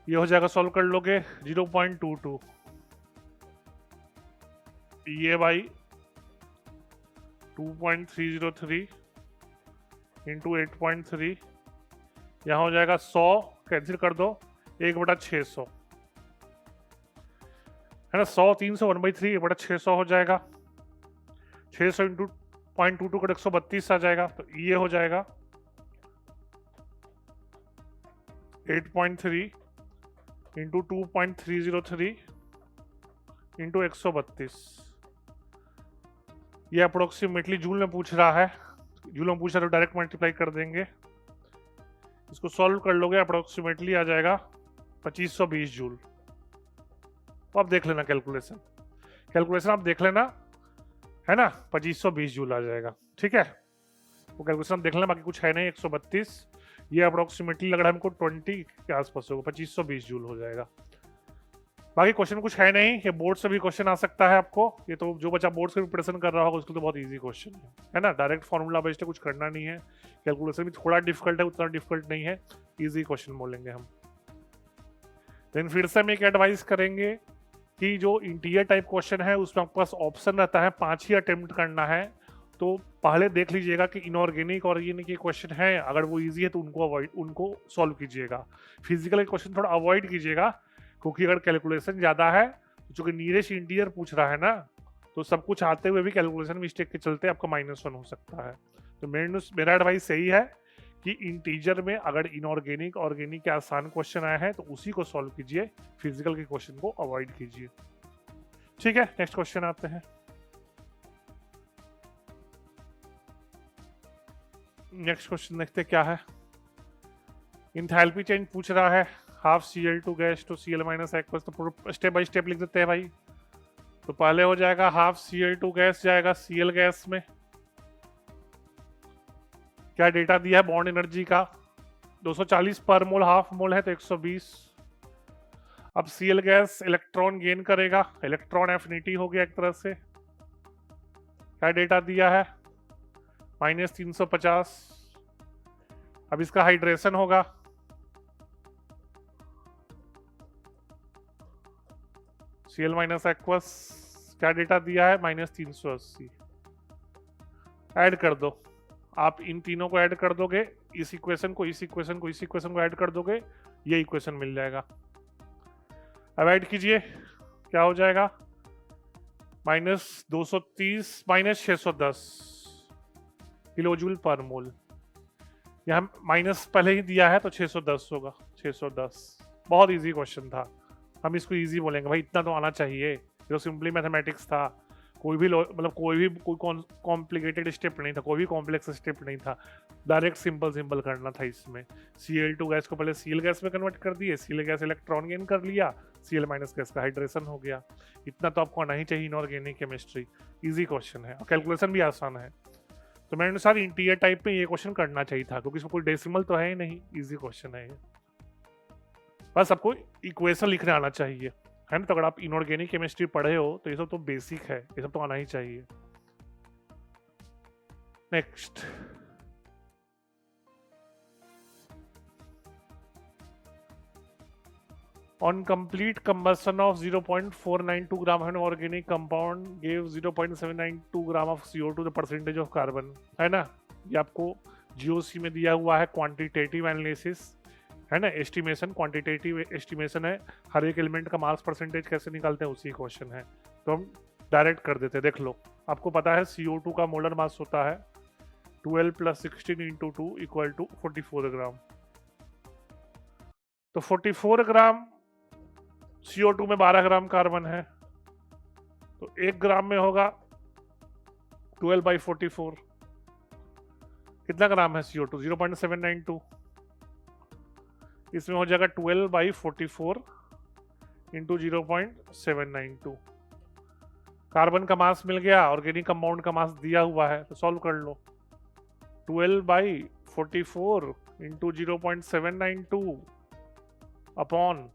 ये हो जाएगा, सॉल्व कर लोगे 0.22, ये बाई 2.303 इंटू 8.3, यहाँ हो जाएगा 100, कैंसिल कर दो 1/600 है ना, 100 300 1/3 1/600 हो जाएगा, 600 इंटू 0.22 का 132 आ जाएगा, तो ये हो जाएगा 8.3 इंटू 2.303 इंटू 132, ये अप्रोक्सीमेटली जूल में पूछ रहा है, जूल में पूछ रहा है तो डायरेक्ट मल्टीप्लाई कर देंगे, इसको सॉल्व कर लोगे अप्रोक्सीमेटली आ जाएगा 2520 जूल। तो आप देख लेना कैलकुलेशन आप देख लेना, है ना, 2520 जूल आ जाएगा, ठीक है, वो कैलकुलेशन आप देख लेना, बाकी कुछ है नहीं, 132, ये अप्रोक्सीमेटली लग रहा है हमको 20 के आसपास होगा, 2520 जूल हो जाएगा। बाकी क्वेश्चन कुछ है नहीं, ये बोर्ड से भी क्वेश्चन आ सकता है आपको, ये तो जो बच्चा बोर्ड से भी प्रिपरेशन कर रहा होगा उसके तो बहुत इजी क्वेश्चन है ना, डायरेक्ट फॉर्मूला बेस्ड है, कुछ करना नहीं है, कैलकुलेशन भी थोड़ा डिफिकल्ट है, उतना डिफिकल्ट नहीं है, इजी क्वेश्चन बोलेंगे हम। देन फिर से हम एक एडवाइस करेंगे कि जो इंटीरियर टाइप क्वेश्चन है उसमें आपके पास ऑप्शन रहता है 5 ही अटेम्प्ट करना है, तो पहले देख लीजिएगा कि इनऑर्गेनिक ऑर्गेनिक के क्वेश्चन है, अगर वो इजी है तो उनको सॉल्व कीजिएगा, फिजिकल के क्वेश्चन थोड़ा अवॉइड कीजिएगा, क्योंकि अगर कैलकुलेशन ज़्यादा है, चूंकि नियरेस्ट इंटीरियर पूछ रहा है ना, तो सब कुछ आते हुए भी कैलकुलेशन मिस्टेक के चलते आपका -1 हो सकता है। तो मेरा एडवाइस यही है कि इंटीजर में अगर इनऑर्गेनिक ऑर्गेनिक के आसान क्वेश्चन आए हैं तो उसी को सॉल्व कीजिए, फिजिकल के क्वेश्चन को अवॉइड कीजिए, ठीक है। नेक्स्ट क्वेश्चन आते हैं, नेक्स्ट क्वेश्चन देखते क्या है। इंथैल्पी चेंज पूछ रहा है, half Cl2 gas to Cl minus aqueous, तो स्टेप बाय स्टेप लिख देते हैं भाई। तो पहले हो जाएगा हाफ Cl2 गैस जाएगा Cl गैस में, क्या डेटा दिया है बॉन्ड एनर्जी का 240 पर मोल, हाफ मोल है तो 120। अब Cl गैस इलेक्ट्रॉन गेन करेगा, इलेक्ट्रॉन एफिनिटी हो गया एक तरह से, क्या डेटा दिया है -350। अब इसका हाइड्रेशन होगा, Cl माइनस एक्वस, क्या डेटा दिया है -380। ऐड कर दो, आप इन तीनों को ऐड कर दोगे, इस इक्वेशन को इस इक्वेशन को इस इक्वेशन को ऐड कर दोगे, ये इक्वेशन मिल जाएगा। अब ऐड कीजिए, क्या हो जाएगा -230 -610 किलोजूल पर मोल, यहाँ माइनस पहले ही दिया है तो 610 होगा, 610। बहुत इजी क्वेश्चन था, हम इसको इजी बोलेंगे भाई, इतना तो आना चाहिए, जो सिंपली मैथमेटिक्स था, कोई भी मतलब कोई कॉम्प्लिकेटेड स्टेप नहीं था, कोई भी कॉम्प्लेक्स स्टेप नहीं था, डायरेक्ट सिंपल करना था इसमें। Cl2 गैस को पहले Cl गैस में कन्वर्ट कर दिए, Cl गैस इलेक्ट्रॉन गेन कर लिया, Cl माइनस गैस का हाइड्रेशन हो गया, इतना तो आपको आना ही चाहिए इनऑर्गेनिक केमिस्ट्री, इजी क्वेश्चन है और कैलकुलेशन भी आसान है। तो मेरे अनुसार इंटीरियर टाइप में ये क्वेश्चन करना चाहिए था, क्योंकि इसमें कोई डेसिमल तो है ही नहीं, इजी क्वेश्चन है ये, बस आपको इक्वेशन लिखने आना चाहिए, है ना। तो अगर आप इनऑर्गेनिक केमिस्ट्री पढ़े हो तो ये सब तो बेसिक है, ये सब तो आना ही चाहिए। Next, on complete combustion of 0.492 gram of an organic compound gave 0.792 gram of CO2 the percentage of carbon, है ना। ये आपको GOC में दिया हुआ है, क्वांटिटेटिव एनालिसिस है ना, एस्टिमेशन, क्वांटिटेटिव एस्टिमेशन है, हर एक एलिमेंट का मास परसेंटेज कैसे निकालते हैं उसी क्वेश्चन है, तो हम डायरेक्ट कर देते हैं। देख लो, आपको पता है CO2 का मोलर मास होता है 12 + 16 × 2 = 44 ग्राम, तो 44 ग्राम CO2 में 12 ग्राम कार्बन है, तो 1 ग्राम में होगा 12/44, कितना ग्राम है CO2 0.792, इसमें हो जाएगा 12/44 × 0.792, कार्बन का मास मिल गया, ऑर्गेनिक कंपाउंड का मास दिया हुआ है, तो सॉल्व कर लो। 12/44 into 0.792 upon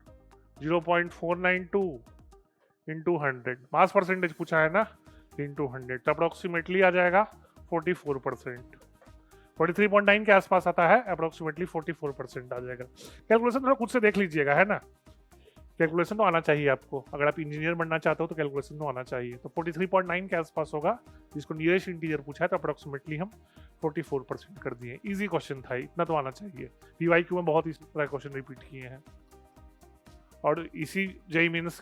0.492 into 100, mass percentage पूछा है ना, इंटू 100, तो अप्रोक्सीमेटली आ जाएगा 44%। 43.9 के आसपास आता है, अप्रोक्सीमेटली 44% आ जाएगा। कैलकुलेशन थोड़ा खुद से देख लीजिएगा, है ना, कैलकुलेशन तो आना चाहिए आपको, अगर आप इंजीनियर बनना चाहते हो तो कैलकुलेशन तो आना चाहिए। तो 43.9 के आसपास होगा, जिसको नियरेस्ट इंटीजर पूछा है, तो अप्रोक्सीमेटली हम 44% कर दिए। इजी क्वेश्चन था, इतना तो आना चाहिए। पीवाईक्यू में बहुत इस तरह क्वेश्चन रिपीट किए हैं, और इसी जेई मेंस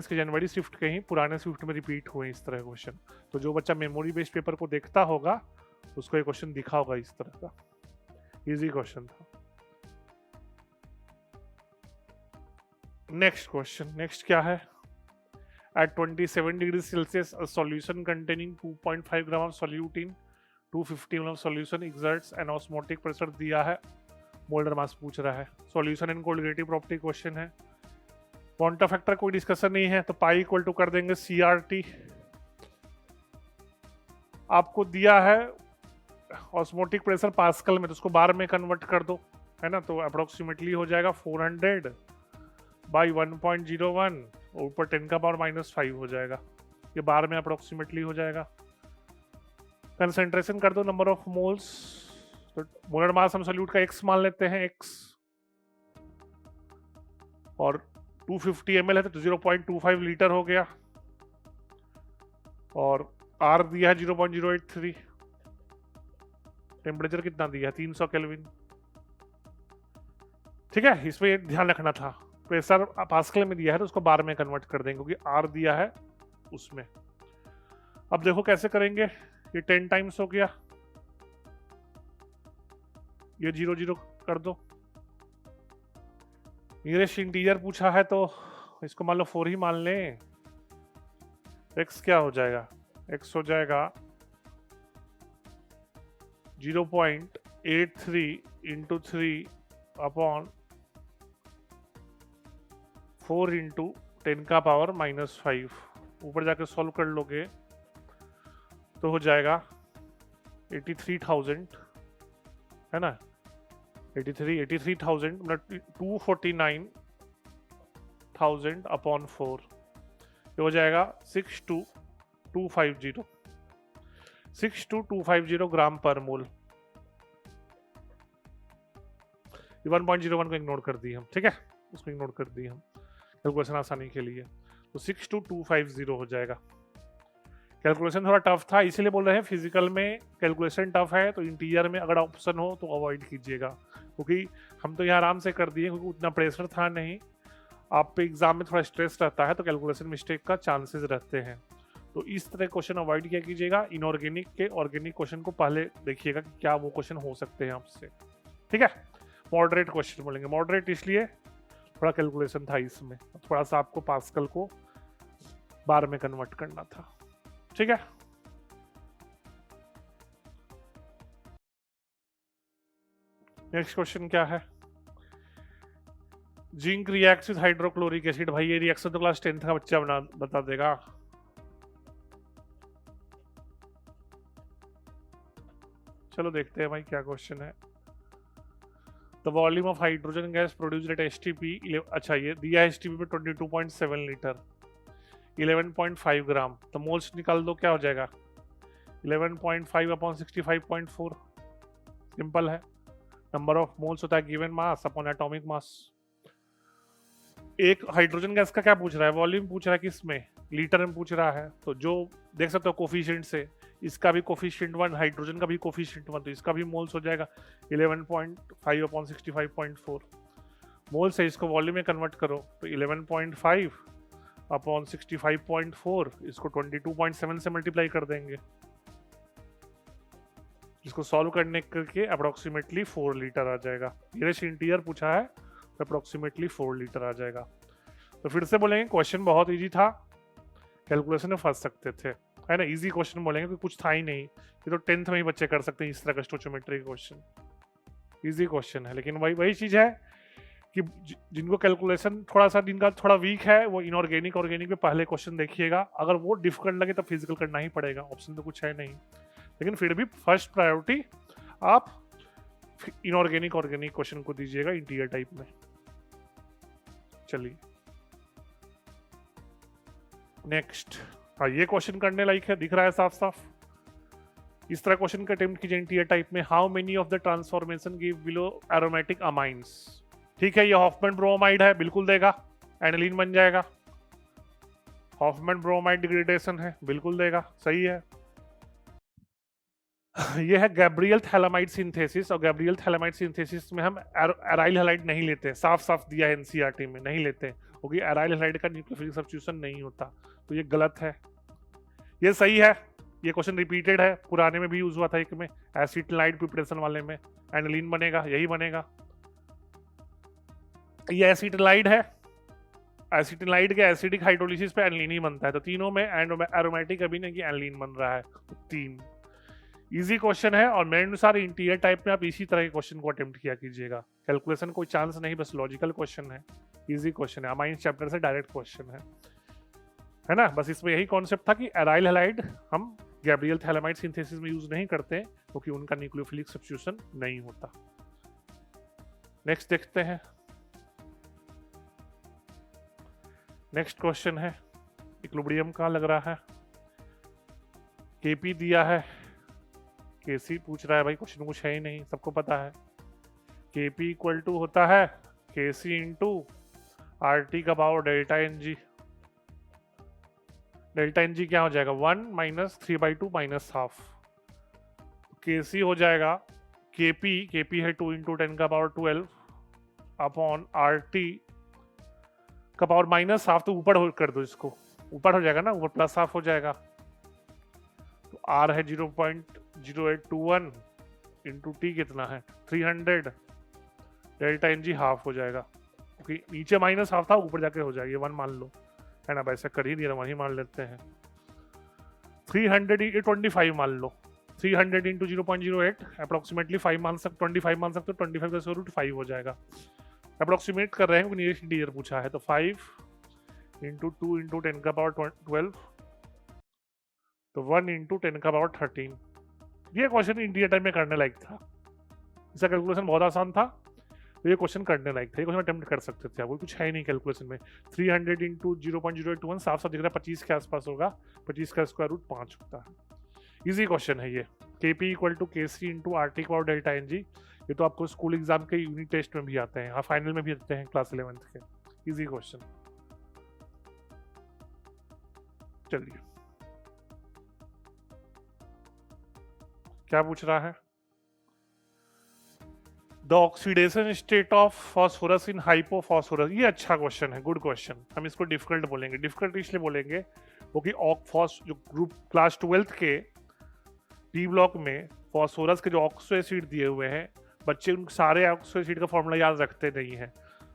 के जनवरी स्विफ्ट के ही पुराने स्विफ्ट में रिपीट हुए इस तरह क्वेश्चन। तो जो बच्चा मेमोरी बेस्ड पेपर को देखता होगा उसको ये क्वेश्चन दिखा होगा इस तरह का, इजी क्वेश्चन था। नेक्स्ट क्वेश्चन, नेक्स्ट क्या है? At 27 degree Celsius a solution containing 2.5 gram of solute in 250 ml of solution exerts an osmotic pressure दिया है, मोल्डर मास पूछ रहा है। Solution and colligative property question है। क्वांटम फैक्टर कोई डिस्कशन नहीं है, तो पाई इक्वल टू कर देंगे CRT। आपको दिया है ऑस्मोटिक प्रेशर पास्कल में, तो उसको बार में कन्वर्ट कर दो, है ना, तो अप्रोक्सीमेटली हो जाएगा 400 बाई 1.01 और ऊपर 10 का पावर -5 हो जाएगा, ये बार में अप्रोक्सीमेटली हो जाएगा। कंसेंट्रेशन कर दो नंबर ऑफ मोल्स, तो मोलर मास हम सोल्यूट का x मान लेते हैं, x, और 250 ml है तो 0.25 लीटर हो गया, और R दिया है 0.083, टेम्परेचर कितना दिया है 300 केल्विन। ठीक है, इसमें ध्यान रखना था, प्रेशर पास्कल में दिया है तो उसको बार में कन्वर्ट कर देंगे, क्योंकि R दिया है उसमें। अब देखो कैसे करेंगे, ये 10 टाइम्स हो गया, ये 0 कर दो, नियरेस्ट इंटीजर पूछा है तो इसको मान लो 4 ही मान लें। x क्या हो जाएगा, x हो जाएगा 0.83 इंटू 3 अपॉन 4 इंटू 10 का पावर -5, ऊपर जाके सॉल्व कर लोगे तो हो जाएगा 83,000, है ना, 83,000 मतलब 249,000 अपॉन 4, ये हो जाएगा 62,250 ग्राम पर मोल। 1.01 को इग्नोर कर दी हम, ठीक है, उसको इग्नोर कर दी हम कैलकुलेशन आसानी के लिए, तो 62,250 हो जाएगा। कैलकुलेशन थोड़ा टफ था, इसीलिए बोल रहे हैं फिजिकल में कैलकुलेशन टफ है, तो इंटीरियर में अगर ऑप्शन हो तो अवॉइड कीजिएगा, क्योंकि हम तो यहाँ आराम से कर दिए, क्योंकि उतना प्रेशर था नहीं। आप पे एग्जाम में थोड़ा स्ट्रेस रहता है तो कैलकुलेशन मिस्टेक का चांसेस रहते हैं, तो इस तरह क्वेश्चन अवॉइड किया कीजिएगा। इनऑर्गेनिक के ऑर्गेनिक क्वेश्चन को पहले देखिएगा कि क्या वो क्वेश्चन हो सकते हैं आपसे, ठीक है। मॉडरेट क्वेश्चन बोलेंगे, मॉडरेट इसलिए थोड़ा कैलकुलेशन था इसमें, थोड़ा सा आपको पास्कल को बार में कन्वर्ट करना था, ठीक है। नेक्स्ट क्वेश्चन क्या है, zinc reacts with hydrochloric acid. भाई ये रिएक्शन तो क्लास 10th का बच्चा बता देगा। चलो देखते हैं भाई क्या क्वेश्चन है। The volume of hydrogen gas produced at STP, अच्छा ये दिया है एसटीपी पे 22.7 लीटर, 11.5 ग्राम, तो मोल्स निकाल दो, क्या हो जाएगा 11.5 अपॉन 65.4, सिंपल है। नंबर ऑफ मोल्स होता है given mass upon atomic mass. एक हाइड्रोजन गैस का क्या पूछ रहा है, वॉल्यूम पूछ रहा है, किसमें, लीटर में पूछ रहा है, तो जो देख सकते हो कोफिशिएंट से, इसका भी कोफिशिएंट 1, हाइड्रोजन का भी कोफिशिएंट 1, तो इसका भी मोल्स हो जाएगा 11.5 अपॉन 65.4। मोल से इसको वॉल्यूम में कन्वर्ट करो तो 11.5 अपॉन 65.4, इसको 22.7 से मल्टीप्लाई कर देंगे, इसको सॉल्व करने करके अप्रोक्सीमेटली 4 लीटर आ जाएगा। नियरेस्ट इंटीरियर पूछा है तो अप्रोक्सीमेटली 4 लीटर आ जाएगा। तो फिर से बोलेंगे क्वेश्चन बहुत इजी था, कैलकुलेशन में फंस सकते थे, है ना, इजी क्वेश्चन बोलेंगे तो कुछ था ही नहीं, ये तो 10th में ही बच्चे कर सकते हैं इस तरह का स्टोचियोमेट्री क्वेश्चन, इजी क्वेश्चन है। लेकिन वही चीज है, कि जिनको कैलकुलेशन थोड़ा सा जिनका थोड़ा वीक है वो इनऑर्गेनिक ऑर्गेनिक पे पहले क्वेश्चन देखिएगा, अगर वो डिफिकल्ट लगे तो फिजिकल करना ही पड़ेगा, ऑप्शन तो कुछ है नहीं, लेकिन फिर भी फर्स्ट प्रायोरिटी आप इनऑर्गेनिक ऑर्गेनिक क्वेश्चन को दीजिएगा इंटीरियर टाइप में। चलिए नेक्स्ट, हाँ ये क्वेश्चन करने लायक है, दिख रहा है साफ साफ। इस तरह क्वेश्चन का अटेम्प्ट कीजिए इंटीरियर टाइप में, how many of the transformation give below aromatic amines. ठीक है, ये हॉफमैन ब्रोमाइड है, बिल्कुल देगा, एनिलीन बन जाएगा। हॉफमैन ब्रोमाइड डिग्रेडेशन है, बिल्कुल देगा, सही है। ये है गैब्रियल थैलामाइड सिंथेसिस, और गैब्रियल थैलामाइड सिंथेसिस में हम एराइल हैलाइड नहीं लेते, साफ साफ दिया है एनसीईआरटी में, नहीं लेते क्योंकि एराइल हैलाइड का न्यूक्लियोफिलिक सब्स्टिट्यूशन नहीं होता, तो ये गलत है। ये सही है, ये क्वेश्चन रिपीटेड है, पुराने में भी यूज हुआ था एक में, एसिटिलाइड प्रिपरेशन वाले में, एनिलीन बनेगा, यही बनेगा। ये एसिटिलाइड है, एसिटिलाइड के एसिडिक हाइड्रोलिसिस पे एनिलीन ही बनता है, तो तीनों में एरोमेटिक अभी नहीं कि एनिलीन बन रहा है, तो 3 इजी क्वेश्चन है। और मेरे अनुसार इंटीरियर टाइप में आप इसी तरह के क्वेश्चन को अटेम्प्ट किया कीजिएगा, कैलकुलेशन कोई चांस नहीं, बस लॉजिकल क्वेश्चन है, इजी क्वेश्चन है, अमाइन चैप्टर से डायरेक्ट क्वेश्चन है ना। बस इसमें यही कॉन्सेप्ट था कि एराइल हैलाइड हम गैब्रियल थैलामाइड सिंथेसिस में यूज नहीं करते क्योंकि उनका न्यूक्लियोफिलिक सब्स्टिट्यूशन नहीं होता। नेक्स्ट देखते हैं, नेक्स्ट क्वेश्चन है इक्विलिब्रियम का लग रहा है, केपी दिया है, केसी पूछ रहा है, भाई क्वेश्चन कुछ है ही नहीं, सबको पता है। केपी इक्वल टू होता है केसी इंटू आर टी का power delta n g. Delta n g क्या हो जाएगा, 1 माइनस 3/2 माइनस हाफ। केसी हो जाएगा केपी है 2 इंटू 10 का पावर 12 अपॉन आर टी का पावर माइनस हाफ, तो ऊपर कर दो इसको, ऊपर हो जाएगा ना, ऊपर प्लस हाफ हो जाएगा, तो आर है 0.0821 इंटू टी कितना है 300, डेल्टा एन जी हाफ हो जाएगा, क्योंकि नीचे माइनस हाफ था, ऊपर जाके हो जाएगा, 1 मान लो, है ना, वैसे कर ही दिया, वही मान लेते हैं। 325 मान लो, 300 इंटू 0.08 अप्रोक्सीमेटली 5 मान सकते, 25 मान सकते, 25 का स्क्वायर रूट 5 हो जाएगा, अप्रोक्सीमेट कर रहे हैं क्योंकि नियरेस्ट इंटीजर पूछा है, तो 5 इंटू 2 इंटू 10 का पावर 12, तो 1 इंटू 10 का पावर 13। ये क्वेश्चन इंटीरियर टाइम में करने लायक था, इसका कैलकुलेशन बहुत आसान था, तो ये क्वेश्चन करने लायक था, ये क्वेश्चन अटेम्प्ट कर सकते थे, वो कुछ है ही नहीं कैलकुलेशन में। 300 इंटू 0.0821 साफ साफ दिख रहा है 25 के आसपास होगा, 25 का स्क्वायर रूट 5 होता है, इजी क्वेश्चन है ये। KP equal to KC into R T power delta n g, ये तो आपको स्कूल एग्जाम के यूनिट टेस्ट में भी आते हैं, हाँ फाइनल में भी आते हैं क्लास 11th के, इजी क्वेश्चन। चलिए क्या पूछ रहा है, the oxidation state of phosphorus in hypophosphorous. ये अच्छा क्वेश्चन है, गुड क्वेश्चन, हम इसको डिफिकल्ट बोलेंगे, डिफिकल्ट इसलिए बोलेंगे क्योंकि जो ग्रुप क्लास 12th के डी ब्लॉक में फॉस्फोरस के जो ऑक्सो एसिड दिए हुए हैं, बच्चे उन सारे ऑक्सो एसिड का फॉर्मूला याद रखते नहीं है,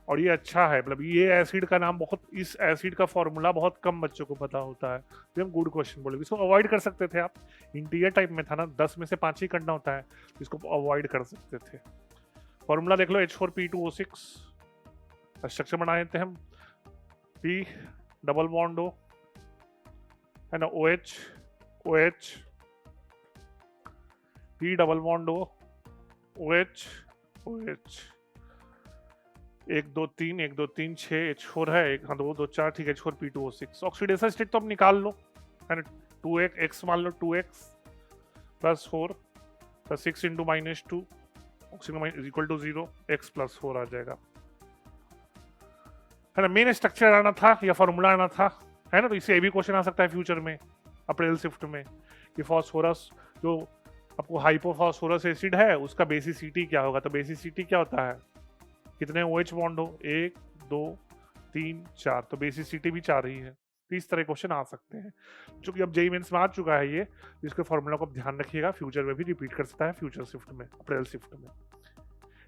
और ये अच्छा है, मतलब ये एसिड का नाम बहुत, इस एसिड का फॉर्मूला बहुत कम बच्चों को पता होता है, तो हम गुड क्वेश्चन बोलेंगे, इसको अवॉइड कर सकते थे आप, इंटीरियर टाइप में था ना, 10 में से 5 ही करना होता है, इसको अवॉइड कर सकते थे। फॉर्मूला देख लो, H4P2O6, स्ट्रक्चर बना देते हैं हम, P डबल बॉन्ड O है ना, OH P double bond O OH 1 2 3 1 2 3 6 H4 है, 1 हाँ 2 2 4, ठीक है, H4P2O6। ऑक्सीडेशन स्टेट तो अब निकाल लो, है ना, 2x मान लो, 2x plus 4 plus 6 into -2 equal to 0, x plus 4 आ जाएगा, है ना। मेन स्ट्रक्चर आना था या फॉर्मूला आना था, है ना, तो इससे भी क्वेश्चन आ सकता है फ्यूचर में अप्रैल शिफ्ट में कि फॉस्फोरस जो आपको हाइपोफॉस्फोरस एसिड है उसका बेसिसिटी क्या होगा, तो बेसिसिटी क्या होता है, कितने OH बॉन्ड हो, 1 2 3 4, तो बेसिसिटी भी 4 ही है, तो इस तरह क्वेश्चन आ सकते हैं, क्योंकि अब जेईई मेंस में आ चुका है ये, इसके फॉर्मूला को ध्यान रखिएगा, फ्यूचर में भी रिपीट कर सकता है, फ्यूचर शिफ्ट में, अप्रैल शिफ्ट में,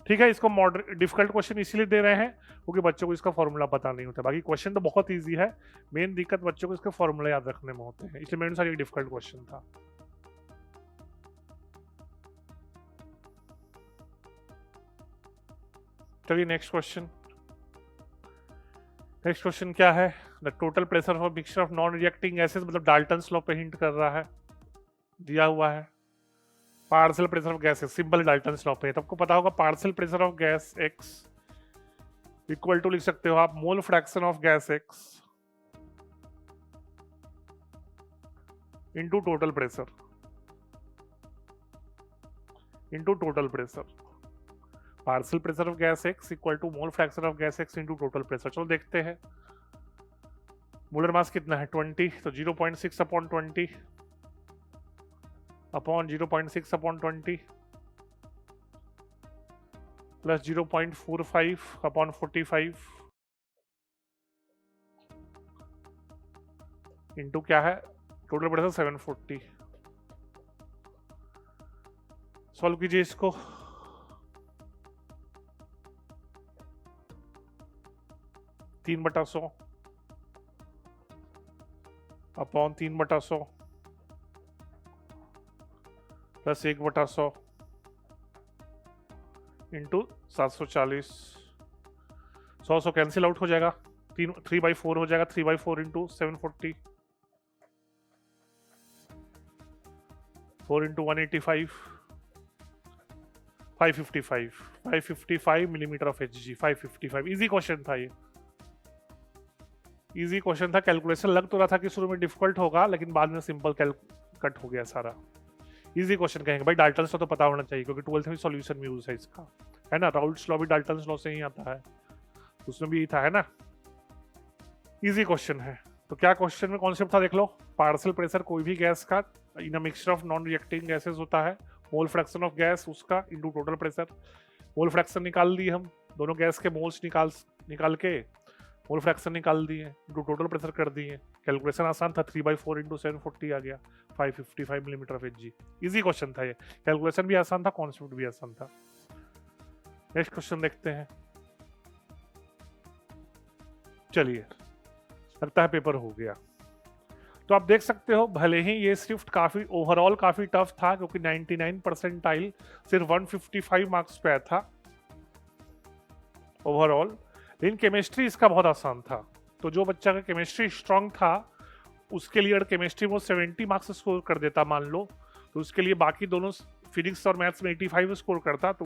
ठीक है। इसको डिफिकल्ट क्वेश्चन इसीलिए दे रहे हैं क्योंकि बच्चों को इसका फॉर्मूला पता नहीं होता, बाकी क्वेश्चन तो बहुत ईजी है, मेन दिक्कत बच्चों को इसका फॉर्मूला याद रखने में होते हैं, इसलिए मेरे अनुसार ये डिफिकल्ट क्वेश्चन था। चलिए नेक्स्ट क्वेश्चन, नेक्स्ट क्वेश्चन क्या है, the total pressure of mixture of non reacting gases, मतलब डाल्टन्स लॉ पे हिंट कर रहा है, दिया हुआ है। Partial pressure of gases simple Dalton's law पे, सबको पता होगा। Partial pressure of gas X equal to लिख सकते हो आप mole fraction of gas X into total pressure into total pressure. Partial pressure of gas X equal to mole fraction of gas X into total pressure. चलो देखते हैं molar mass कितना है 20, तो 0.6 upon 20 upon 0.6 upon 20 plus 0.45 upon 45 into क्या है total pressure 740। Solve कीजिए इसको। तीन बटा 100 upon 3/100 plus 1/100 into 740। 100 cancel out हो जाएगा, 3/4 हो जाएगा, 3/4 into 740, 4 into 185, 555 millimetre of Hg, 555। Easy question था ये, इजी क्वेश्चन था। कैलकुलेशन लग तो रहा था कि शुरू में डिफिकल्ट होगा, लेकिन बाद में सिंपल कट हो गया सारा। इजी क्वेश्चन कहेंगे भाई, डाल्टन्स लॉ तो पता होना चाहिए क्योंकि 12th में सॉल्यूशन में यूज है इसका, है ना। राउल्ट्स लॉ भी डाल्टन्स लॉ से ही आता है, उसमें भी था, है ना। इजी क्वेश्चन है। तो क्या क्वेश्चन में कॉन्सेप्ट था देख लो। पार्शियल प्रेशर कोई भी गैस का in a mixture of non reacting gases होता है, मोल फ्रैक्शन ऑफ गैस उसका into total pressure. Mole fraction निकाल दिए हम, दोनों गैस के मोल्स निकाल के मोल फ्रैक्शन निकाल दिए, इनटू टोटल प्रेशर कर दिए। कैलकुलेशन आसान था, 3/4 इंटू 740 आ गया, 555 millimetre of Hg। Easy question था ये, कैलकुलेशन भी आसान था, कॉन्सेप्ट भी आसान था। नेक्स्ट क्वेश्चन देखते हैं। चलिए, लगता है पेपर हो गया। तो आप देख सकते हो भले ही ये स्विफ्ट काफी ओवरऑल काफी टफ था क्योंकि 99 परसेंटाइल सिर्फ 155 मार्क्स पे आया था ओवरऑल, लेकिन केमिस्ट्री इसका बहुत आसान था। तो जो बच्चा का केमिस्ट्री स्ट्रांग था उसके लिए अगर केमिस्ट्री वो 70 मार्क्स स्कोर कर देता मान लो, तो उसके लिए बाकी दोनों फिजिक्स और मैथ्स में 85 स्कोर करता, तो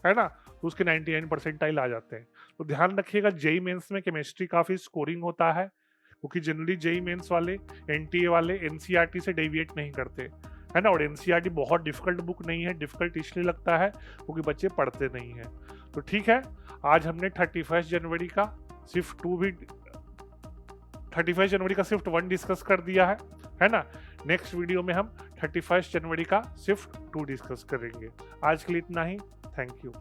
है ना, तो उसके 99 परसेंटाइल आ जाते हैं। तो ध्यान रखिएगा जेई मेंस में केमिस्ट्री काफी स्कोरिंग होता है क्योंकि जनरली जेई मेंस वाले एनटीए वाले एनसीईआरटी से डेविएट नहीं करते, है ना। और एनसीईआरटी बहुत डिफिकल्ट बुक नहीं है, डिफिकल्ट इसलिए लगता है क्योंकि बच्चे पढ़ते नहीं हैं। तो ठीक है, आज हमने 31 जनवरी का शिफ्ट 2 भी 31 जनवरी का शिफ्ट 1 डिस्कस कर दिया है ना। नेक्स्ट वीडियो में हम 31 जनवरी का शिफ्ट 2 डिस्कस करेंगे। आज के लिए इतना ही, थैंक यू।